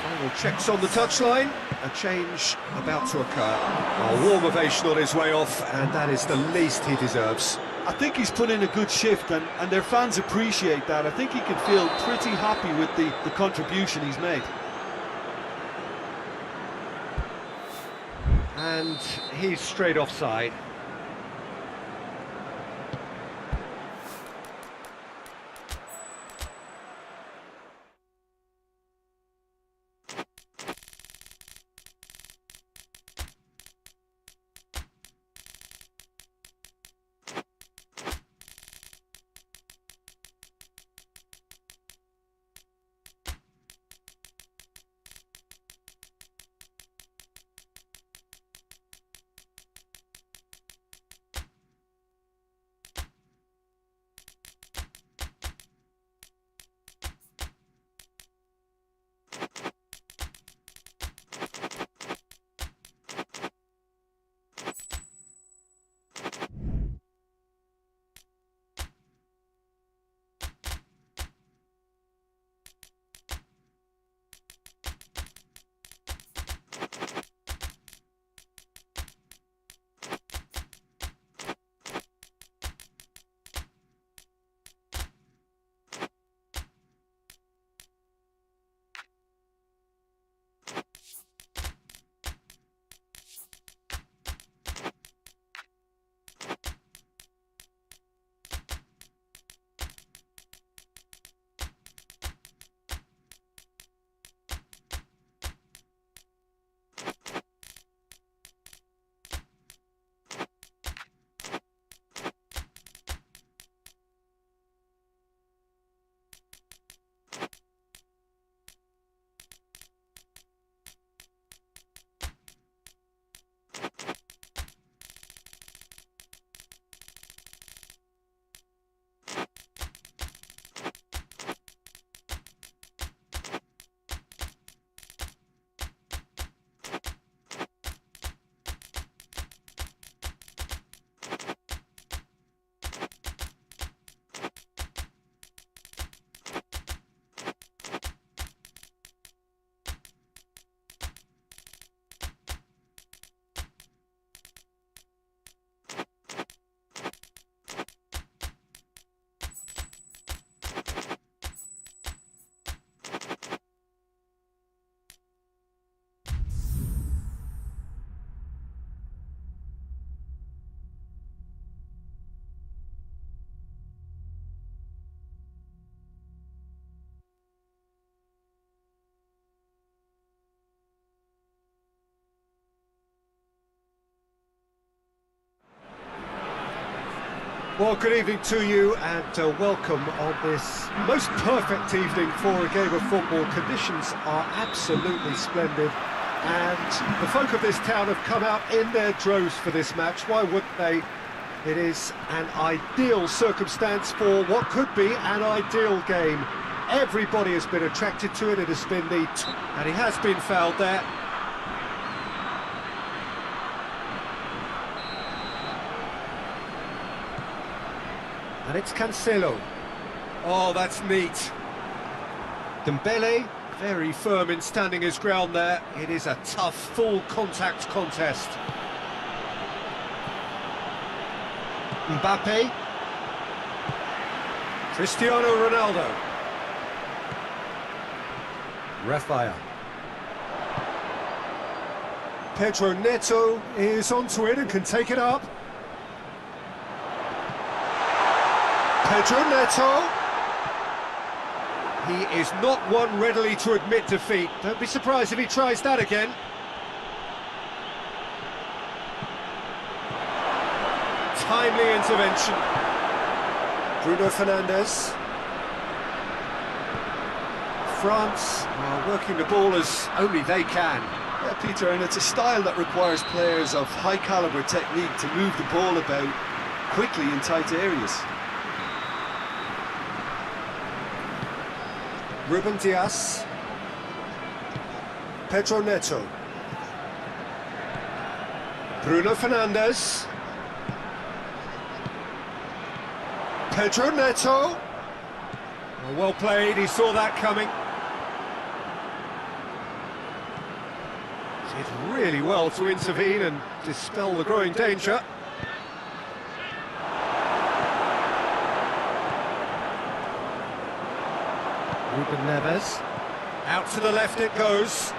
Final checks on the touchline. A change about to occur. A warm ovation on his way off, and that is the least he deserves. I think he's put in a good shift, and their fans appreciate that. I think he can feel pretty happy with the contribution he's made. And he's straight offside. Well, good evening to you and welcome on this most perfect evening for a game of football. Conditions are absolutely splendid and the folk of this town have come out in their droves for this match. Why wouldn't they? It is an ideal circumstance for what could be an ideal game. Everybody has been attracted to it. It has been and he has been fouled there. And it's Cancelo. Oh, that's neat. Dembele, very firm in standing his ground there. It is a tough, full contact contest. Mbappe. Cristiano Ronaldo. Rafael. Pedro Neto is onto it and can take it up. Pedro Neto. He is not one readily to admit defeat. Don't be surprised if he tries that again. Timely intervention. Bruno Fernandes. France are working the ball as only they can. Yeah, Peter, and it's a style that requires players of high calibre technique to move the ball about quickly in tight areas. Ruben Dias. Pedro Neto. Bruno Fernandes. Pedro Neto. Well played, he saw that coming. Did really well to intervene and dispel the growing danger. Ruben Neves. Out to the left it goes.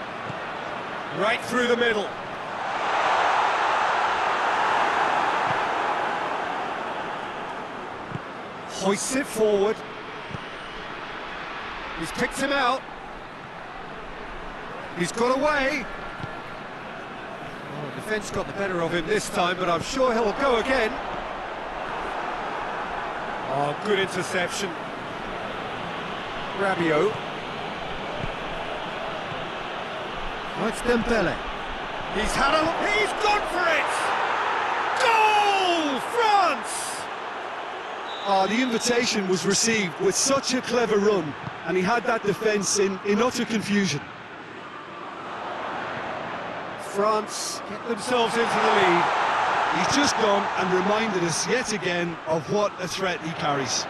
Right through the middle. Hoists it forward. He's picked him out. He's got away. Well, the defence got the better of him this time, but I'm sure he'll go again. Oh, good interception. Rabiot. Oh, it's Dembele. He's gone for it! Goal! France! Oh, the invitation was received with such a clever run, and he had that defence in utter confusion. France get themselves into the lead. He's just gone and reminded us yet again of what a threat he carries.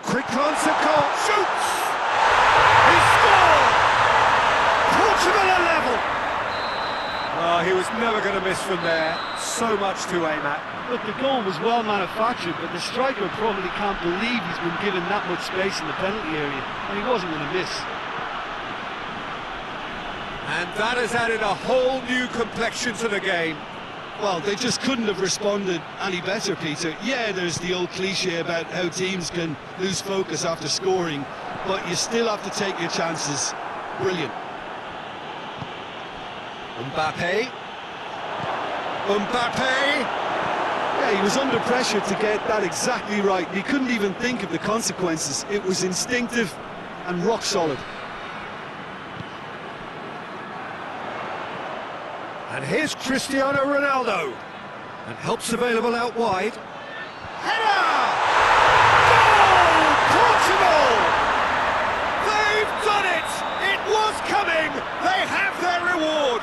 Quick glance at goal, shoots! He scored! Portugal are level! Oh, he was never going to miss from there. So much to aim at. Look, the goal was well manufactured, but the striker probably can't believe he's been given that much space in the penalty area, and he wasn't going to miss. And that has added a whole new complexion to the game. Well, they just couldn't have responded any better, Peter. Yeah, there's the old cliche about how teams can lose focus after scoring, but you still have to take your chances. Brilliant. Mbappe. Mbappe. Yeah, he was under pressure to get that exactly right. He couldn't even think of the consequences. It was instinctive and rock solid. And here's Cristiano Ronaldo. And help's available out wide. Header! Goal! Portugal! They've done it! It was coming! They have their reward!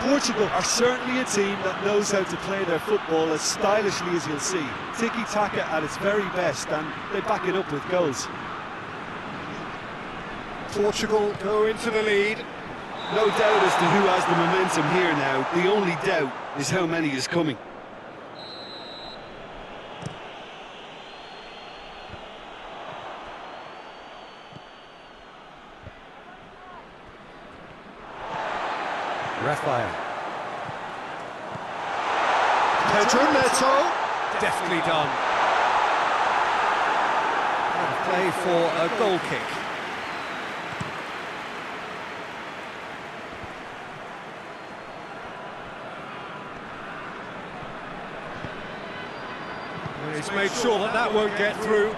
Portugal are certainly a team that knows how to play their football as stylishly as you'll see. Tiki-taka at its very best, and they back it up with goals. Portugal go into the lead. No doubt as to who has the momentum here now. The only doubt is how many is coming. Rafael. Pedro Neto. Deftly done. And play for a goal kick. And he's made sure that that won't get through.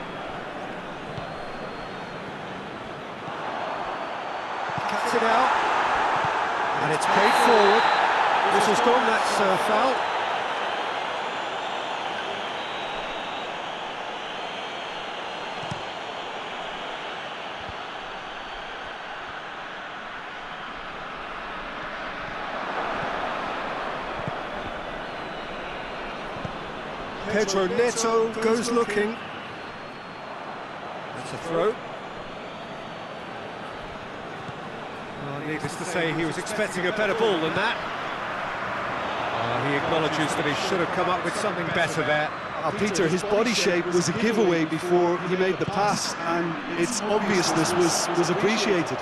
Cuts it out. And it's played forward. Whistle's gone, that's foul. Pedro Neto goes looking. That's a throw. Well, needless to say, he was expecting a better ball than that. He acknowledges that he should have come up with something better there. Peter, his body shape was a giveaway before he made the pass, and its obviousness was appreciated.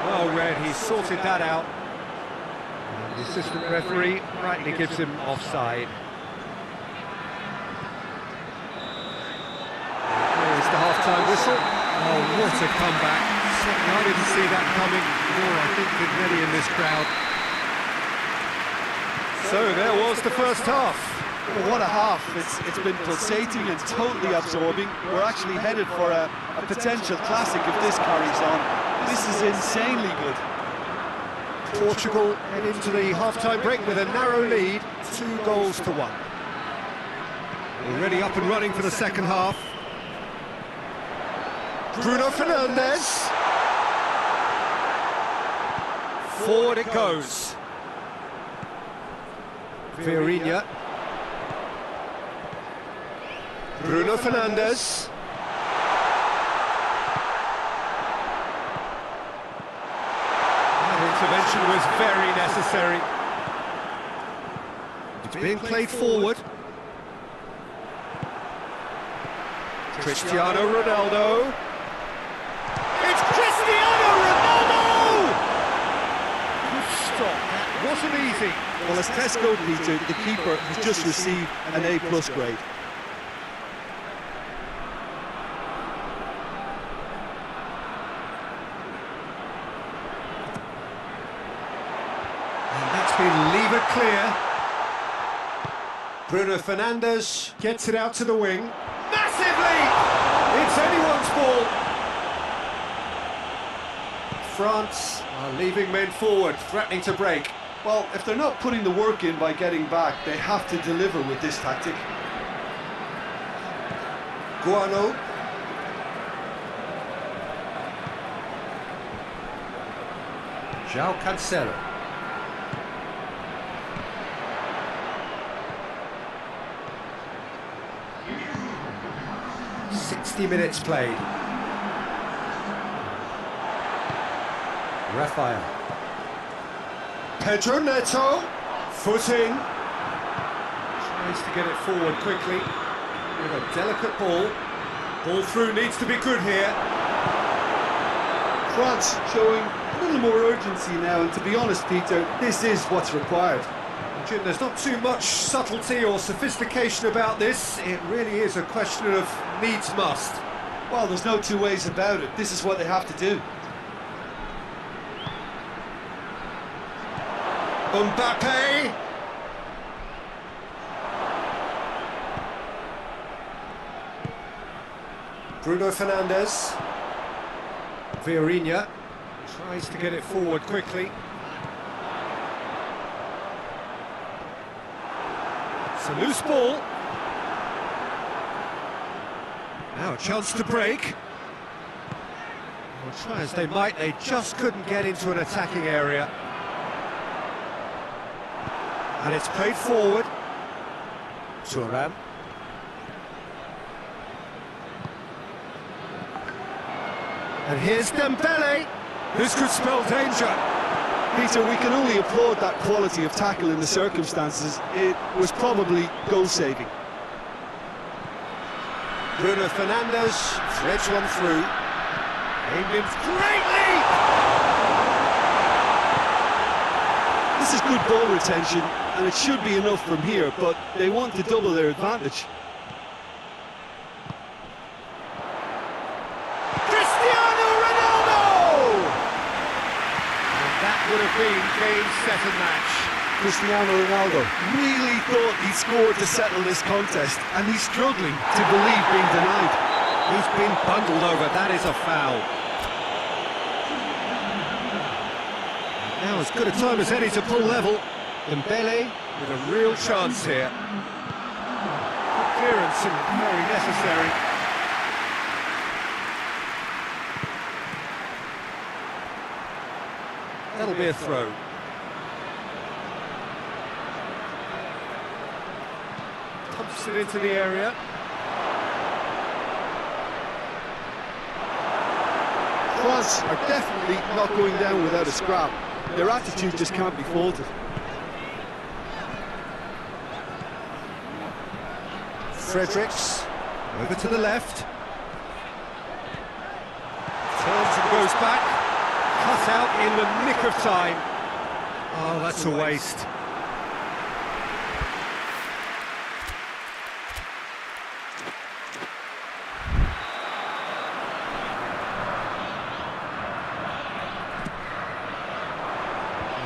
Well read, he sorted that out. The assistant referee rightly gives him offside. Here's the half-time whistle. Oh, what a comeback. Certainly I didn't see that coming, nor I think did many in this crowd. So there was the first half. Well, what a half. It's been pulsating and totally absorbing. We're actually headed for a potential classic if this carries on. This is insanely good. Portugal head into the half-time break with a narrow lead, 2-1. Already up and running for the second half. Bruno Fernandes. Forward it goes. Vieirinha. Bruno Fernandes. Intervention was very necessary. It's being played forward. Cristiano Ronaldo. It's Cristiano Ronaldo! Good stop. That wasn't easy. Well, as Tesco, Peter, the keeper has just received an A+ grade. Leave it clear. Bruno Fernandes gets it out to the wing. Massive leap! It's anyone's ball. France are leaving men forward, threatening to break. Well, if they're not putting the work in by getting back, they have to deliver with this tactic. Guano. João Cancelo. 60 minutes played. Rafael. Pedro Neto. Foot in. Tries to get it forward quickly. With a delicate ball. Ball through needs to be good here. France showing a little more urgency now, and to be honest, Peter, this is what's required. Jim, there's not too much subtlety or sophistication about this. It really is a question of needs must. Well, there's no two ways about it. This is what they have to do. Mbappe. Bruno Fernandes. Vieirinha tries to get it forward quickly. It's a loose ball. Now a chance to break. Well, try as they might, they just couldn't get into an attacking area. And it's played forward. Thuram. And here's Dembele. This could spell danger. Peter, we can only applaud that quality of tackle in the circumstances. It was probably goal-saving. Bruno Fernandes threads one through. Aimed in. Great leap! This is good ball retention, and it should be enough from here, but they want to double their advantage. Would have been game, set and match. Cristiano Ronaldo really thought he scored to settle this contest, and he's struggling to believe being denied. He's been bundled over, that is a foul. Now as good a time as any to pull level. Dembele with a real chance here. Good clearance and very necessary. That'll be a throw. Pumps it into the area. France are definitely not going down without a scrap. Their attitude just can't be faulted. Fredericks, over to the left. Turns and goes back. Cut out in the nick of time. Oh, that's a waste.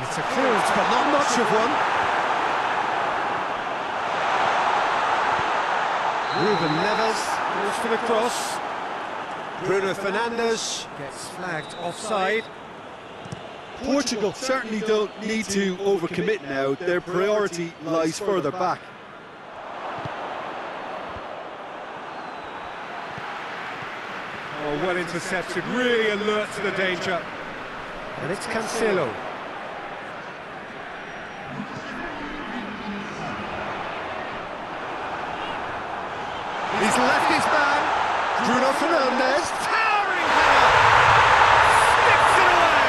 It's a clearance, but not much of one. Ruben Neves goes for the cross. Bruno Fernandes gets flagged offside. Portugal certainly don't need to overcommit now. Their priority lies further back. Oh, well intercepted, really alert to the danger. And it's Cancelo. He's left his man. Bruno Fernandes. Towering header. Sticks it away.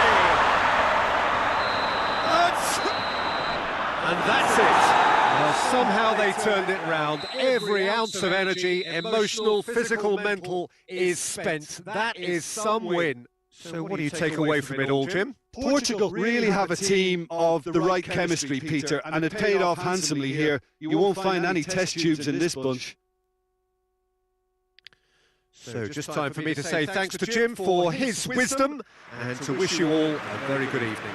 And that's it. Well, somehow they turned it round. Every ounce of energy, emotional, physical, mental, is spent. That is some win. So what do you take away from it all, Jim? Portugal really have a team of the right chemistry, Peter, and it paid off handsomely here. You won't find any test tubes in this bunch. So just time for me to say thanks to Jim for his wisdom and to wish you all a very good evening.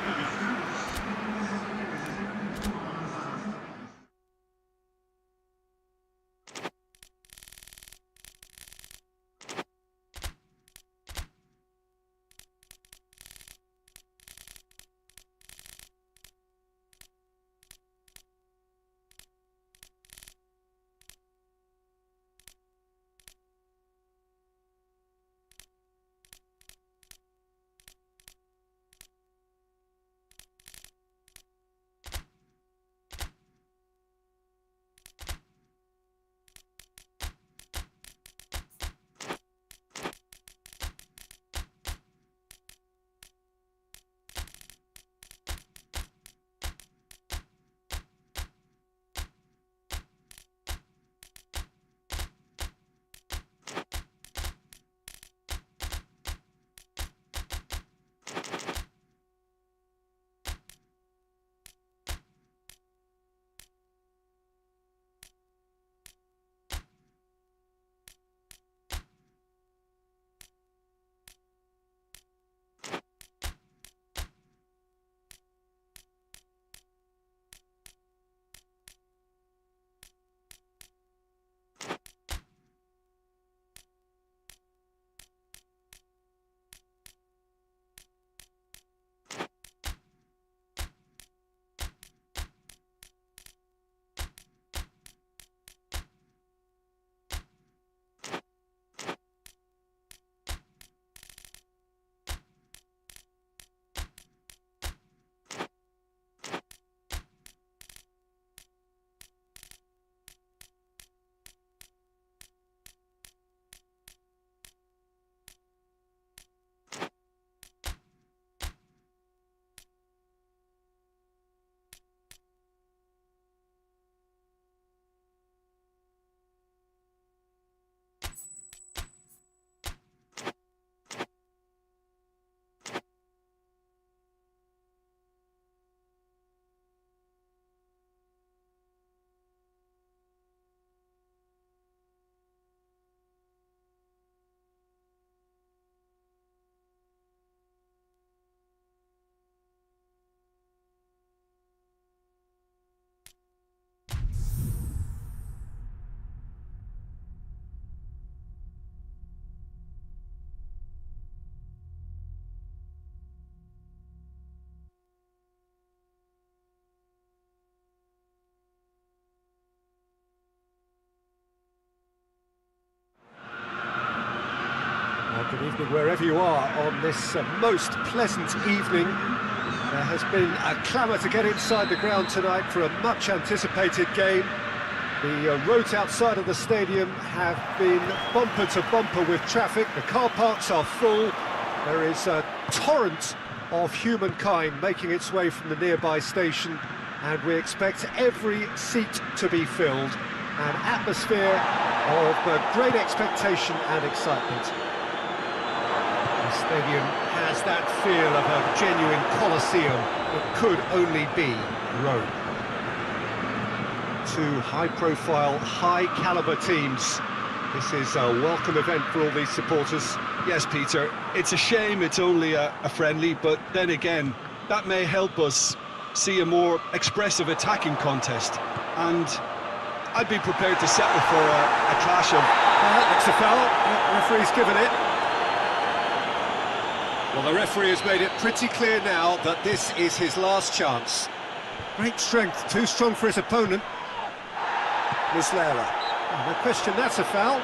Good evening wherever you are on this most pleasant evening. There has been a clamour to get inside the ground tonight for a much-anticipated game. The roads outside of the stadium have been bumper to bumper with traffic. The car parks are full. There is a torrent of humankind making its way from the nearby station, and we expect every seat to be filled. An atmosphere of great expectation and excitement. The stadium has that feel of a genuine Colosseum that could only be Rome. Two high-profile, high-caliber teams. This is a welcome event for all these supporters. Yes, Peter, it's a shame it's only a friendly, but then again, that may help us see a more expressive attacking contest. And I'd be prepared to settle for a clash of... That's a foul. The referee's given it. Well, the referee has made it pretty clear now that this is his last chance. Great strength, too strong for his opponent. Muslera. Oh, no question, that's a foul.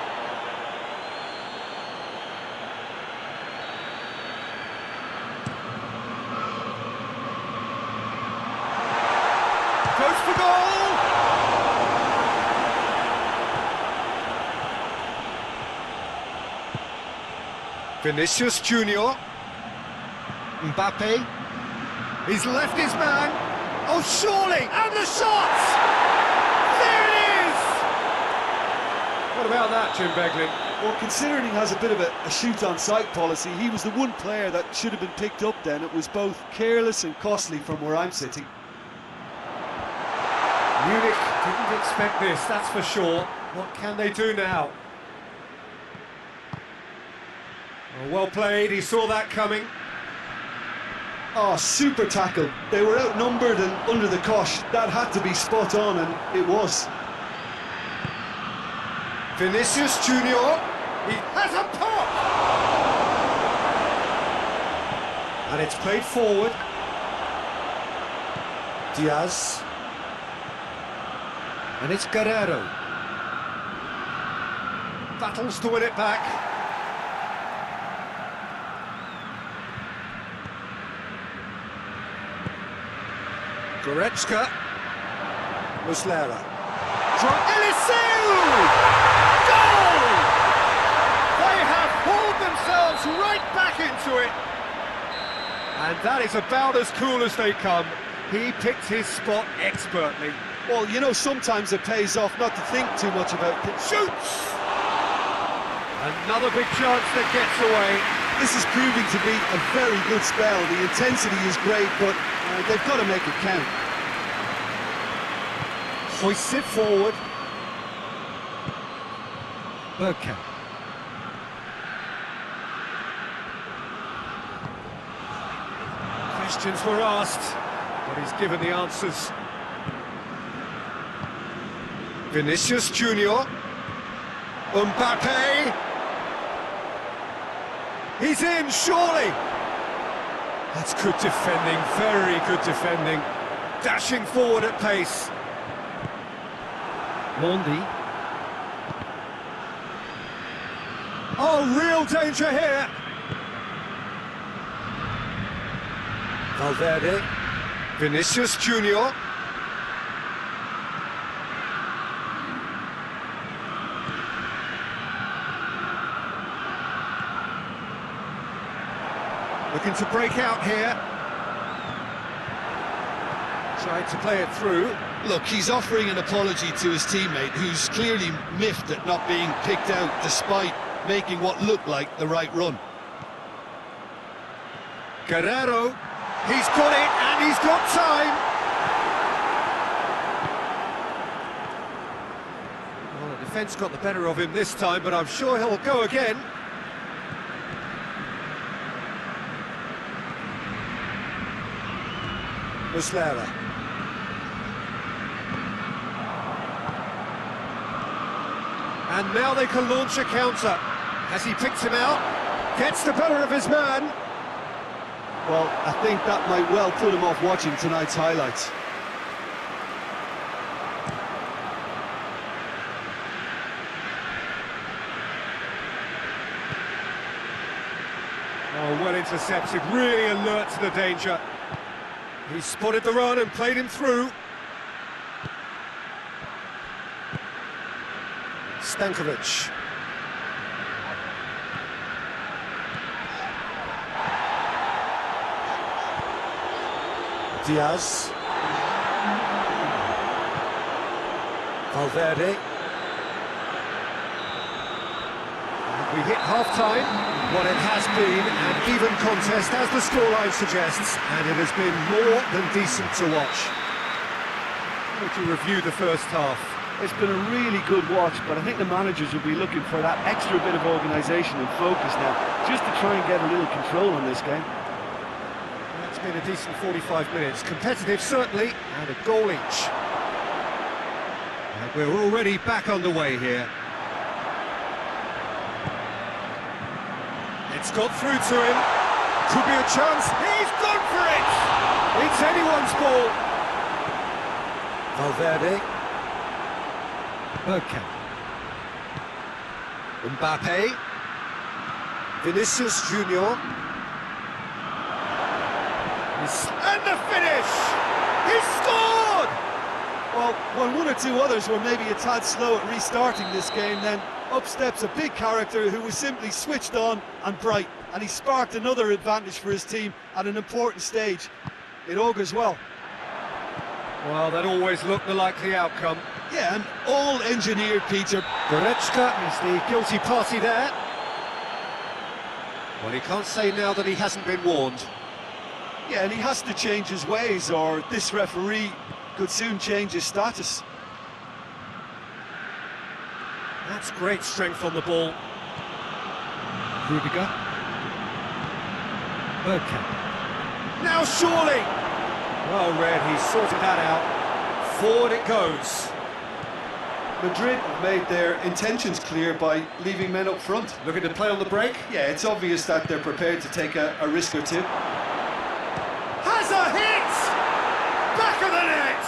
Goes for goal! Vinicius Junior. Mbappe. He's left his man. Oh, surely! And the shot! There it is! What about that, Jim Beglin? Well, considering he has a bit of a shoot-on-sight policy, he was the one player that should have been picked up then. It was both careless and costly from where I'm sitting. Munich didn't expect this, that's for sure. What can they do now? Oh, well played, he saw that coming. Oh, super tackle. They were outnumbered and under the cosh. That had to be spot on, and it was. Vinicius Junior, he has a pop! And it's played forward. Diaz. And it's Guerrero. Battles to win it back. Goretzka. Muslera. Eliseu! Goal! They have pulled themselves right back into it. And that is about as cool as they come. He picked his spot expertly. Well, you know, sometimes it pays off not to think too much about it. Shoots! Another big chance that gets away. This is proving to be a very good spell. The intensity is great, but they've got to make it count. Hoists it forward. Bergkamp. Questions were asked, but he's given the answers. Vinicius Junior. Mbappe. He's in, surely! That's good defending, very good defending. Dashing forward at pace. Mondi. Oh, real danger here! Valverde. Vinicius Junior. Looking to break out here. Trying to play it through. Look, he's offering an apology to his teammate, who's clearly miffed at not being picked out despite making what looked like the right run. Guerrero, he's got it and he's got time. Well, the defence got the better of him this time, but I'm sure he'll go again. Muslera. And now they can launch a counter. Has he picked him out? Gets the better of his man. Well, I think that might well put him off watching tonight's highlights. Oh, well intercepted, really alert to the danger. He spotted the run and played him through. Stankovic. Diaz. Valverde. We hit half-time, what it has been an even contest as the scoreline suggests, and it has been more than decent to watch. How would you review the first half? It's been a really good watch, but I think the managers will be looking for that extra bit of organisation and focus now, just to try and get a little control on this game. It's been a decent 45 minutes, competitive certainly, and a goal each. And we're already back underway here. It's got through to him. Could be a chance. He's gone for it! It's anyone's ball. Valverde. Bergkamp. Mbappe. Vinicius Junior. And the finish! He scored! Well, when one or two others were maybe a tad slow at restarting this game, then up steps a big character who was simply switched on and bright, and he sparked another advantage for his team at an important stage. It augurs well. Well, that always looked the likely outcome. Yeah, and all engineered, Peter. Goretzka is the guilty party there. Well, he can't say now that he hasn't been warned. Yeah, and he has to change his ways, or this referee could soon change his status. That's great strength on the ball. Rudiger. Bergkamp. Now surely! Well read, he sorted that out. Forward it goes. Madrid have made their intentions clear by leaving men up front. Looking to play on the break. Yeah, it's obvious that they're prepared to take a risk or two. Has a hit! Back of the net!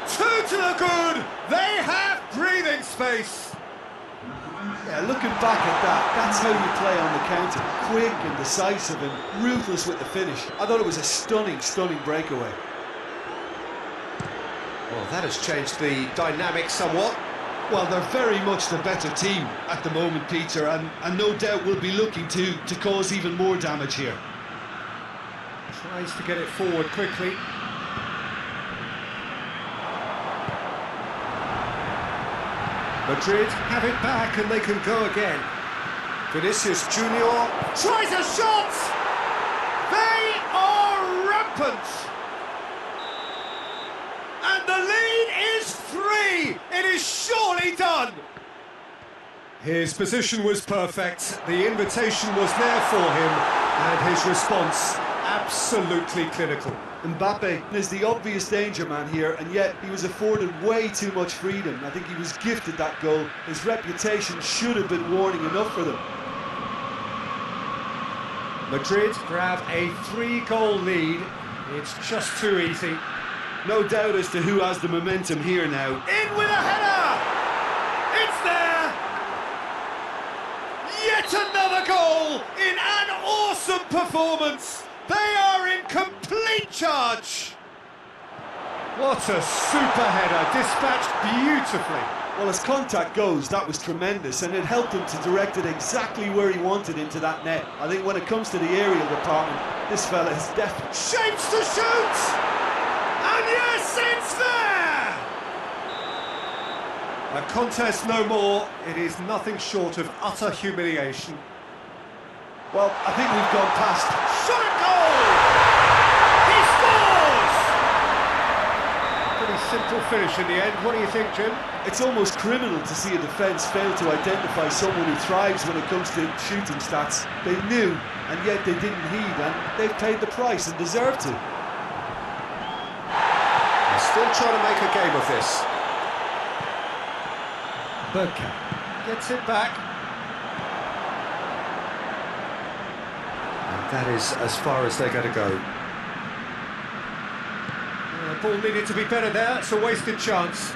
Two to the good! They have breathing space! Yeah, looking back at that, that's how you play on the counter. Quick and decisive and ruthless with the finish. I thought it was a stunning, stunning breakaway. Well, that has changed the dynamic somewhat. Well, they're very much the better team at the moment, Peter, and no doubt will be looking to cause even more damage here. Tries to get it forward quickly. Madrid have it back and they can go again. Vinicius Junior tries a shot! They are rampant! And the lead is 3! It is surely done! His position was perfect, the invitation was there for him, and his response absolutely clinical. Mbappe is the obvious danger man here, and yet he was afforded way too much freedom. I think he was gifted that goal. His reputation should have been warning enough for them. Madrid grab a 3-goal lead. It's just too easy. No doubt as to who has the momentum here now. In with a header! It's there! Yet another goal in an awesome performance! They are in complete charge! What a super header, dispatched beautifully. Well, as contact goes, that was tremendous, and it helped him to direct it exactly where he wanted into that net. I think when it comes to the aerial department, this fella is definitely... Shapes to shoot! And yes, it's there! A contest no more. It is nothing short of utter humiliation. Well, I think we've gone past... Shot and goal! He scores! Pretty simple finish in the end. What do you think, Jim? It's almost criminal to see a defence fail to identify someone who thrives when it comes to shooting stats. They knew, and yet they didn't heed, and they've paid the price and deserve to. They're still trying to make a game of this. Bergkamp gets it back. And that is as far as they're going to go. The ball needed to be better there. It's a wasted chance.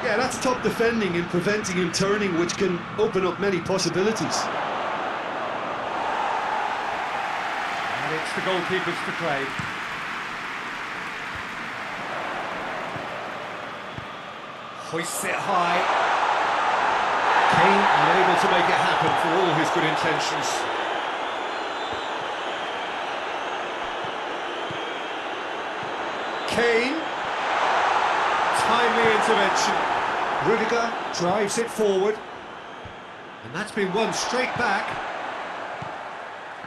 Yeah, that's top defending and preventing him turning, which can open up many possibilities. And it's the goalkeepers to claim. Hoists it high. Kane unable to make it happen for all his good intentions. Kane. Timely intervention. Rudiger drives it forward. And that's been won straight back.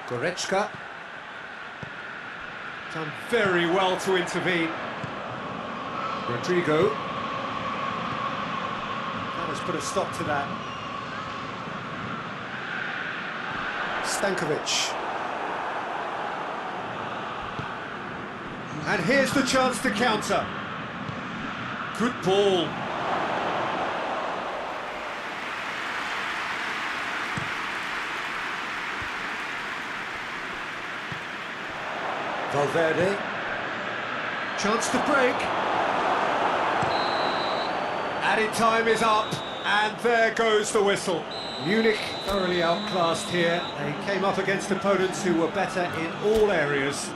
Goretzka. Done very well to intervene. Rodrigo. Panas put a stop to that. Stankovic. And here's the chance to counter. Good ball. Valverde. Chance to break. Added time is up, and there goes the whistle. Munich thoroughly outclassed here. They came up against opponents who were better in all areas.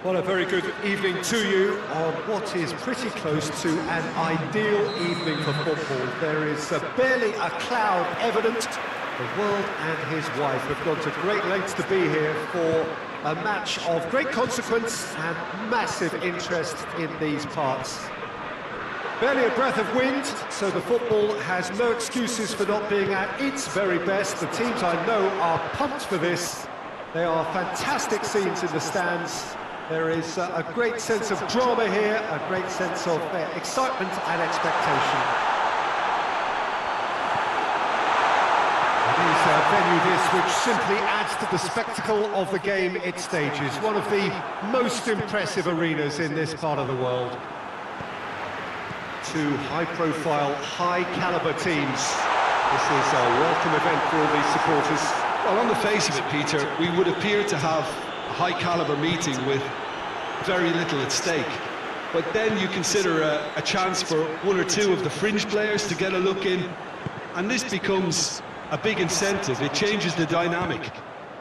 Well, a very good evening to you on what is pretty close to an ideal evening for football. There is barely a cloud evident. The world and his wife have gone to great lengths to be here for a match of great consequence and massive interest in these parts. Barely a breath of wind, so the football has no excuses for not being at its very best. The teams I know are pumped for this. They are fantastic scenes in the stands. There is a great sense of drama here, a great sense of excitement and expectation. It is a venue this which simply adds to the spectacle of the game it stages. One of the most impressive arenas in this part of the world. Two high-profile, high-caliber teams. This is a welcome event for all these supporters. Well, on the face of it, Peter, we would appear to have a high-caliber meeting with very little at stake. But then you consider a chance for one or two of the fringe players to get a look in, and this becomes a big incentive. It changes the dynamic.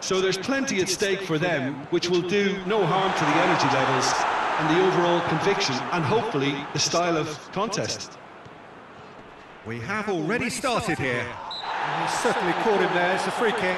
So there's plenty at stake for them, which will do no harm to the energy levels and the overall conviction, and hopefully the style of contest. We have already started here. And he's certainly caught him there. It's a free kick.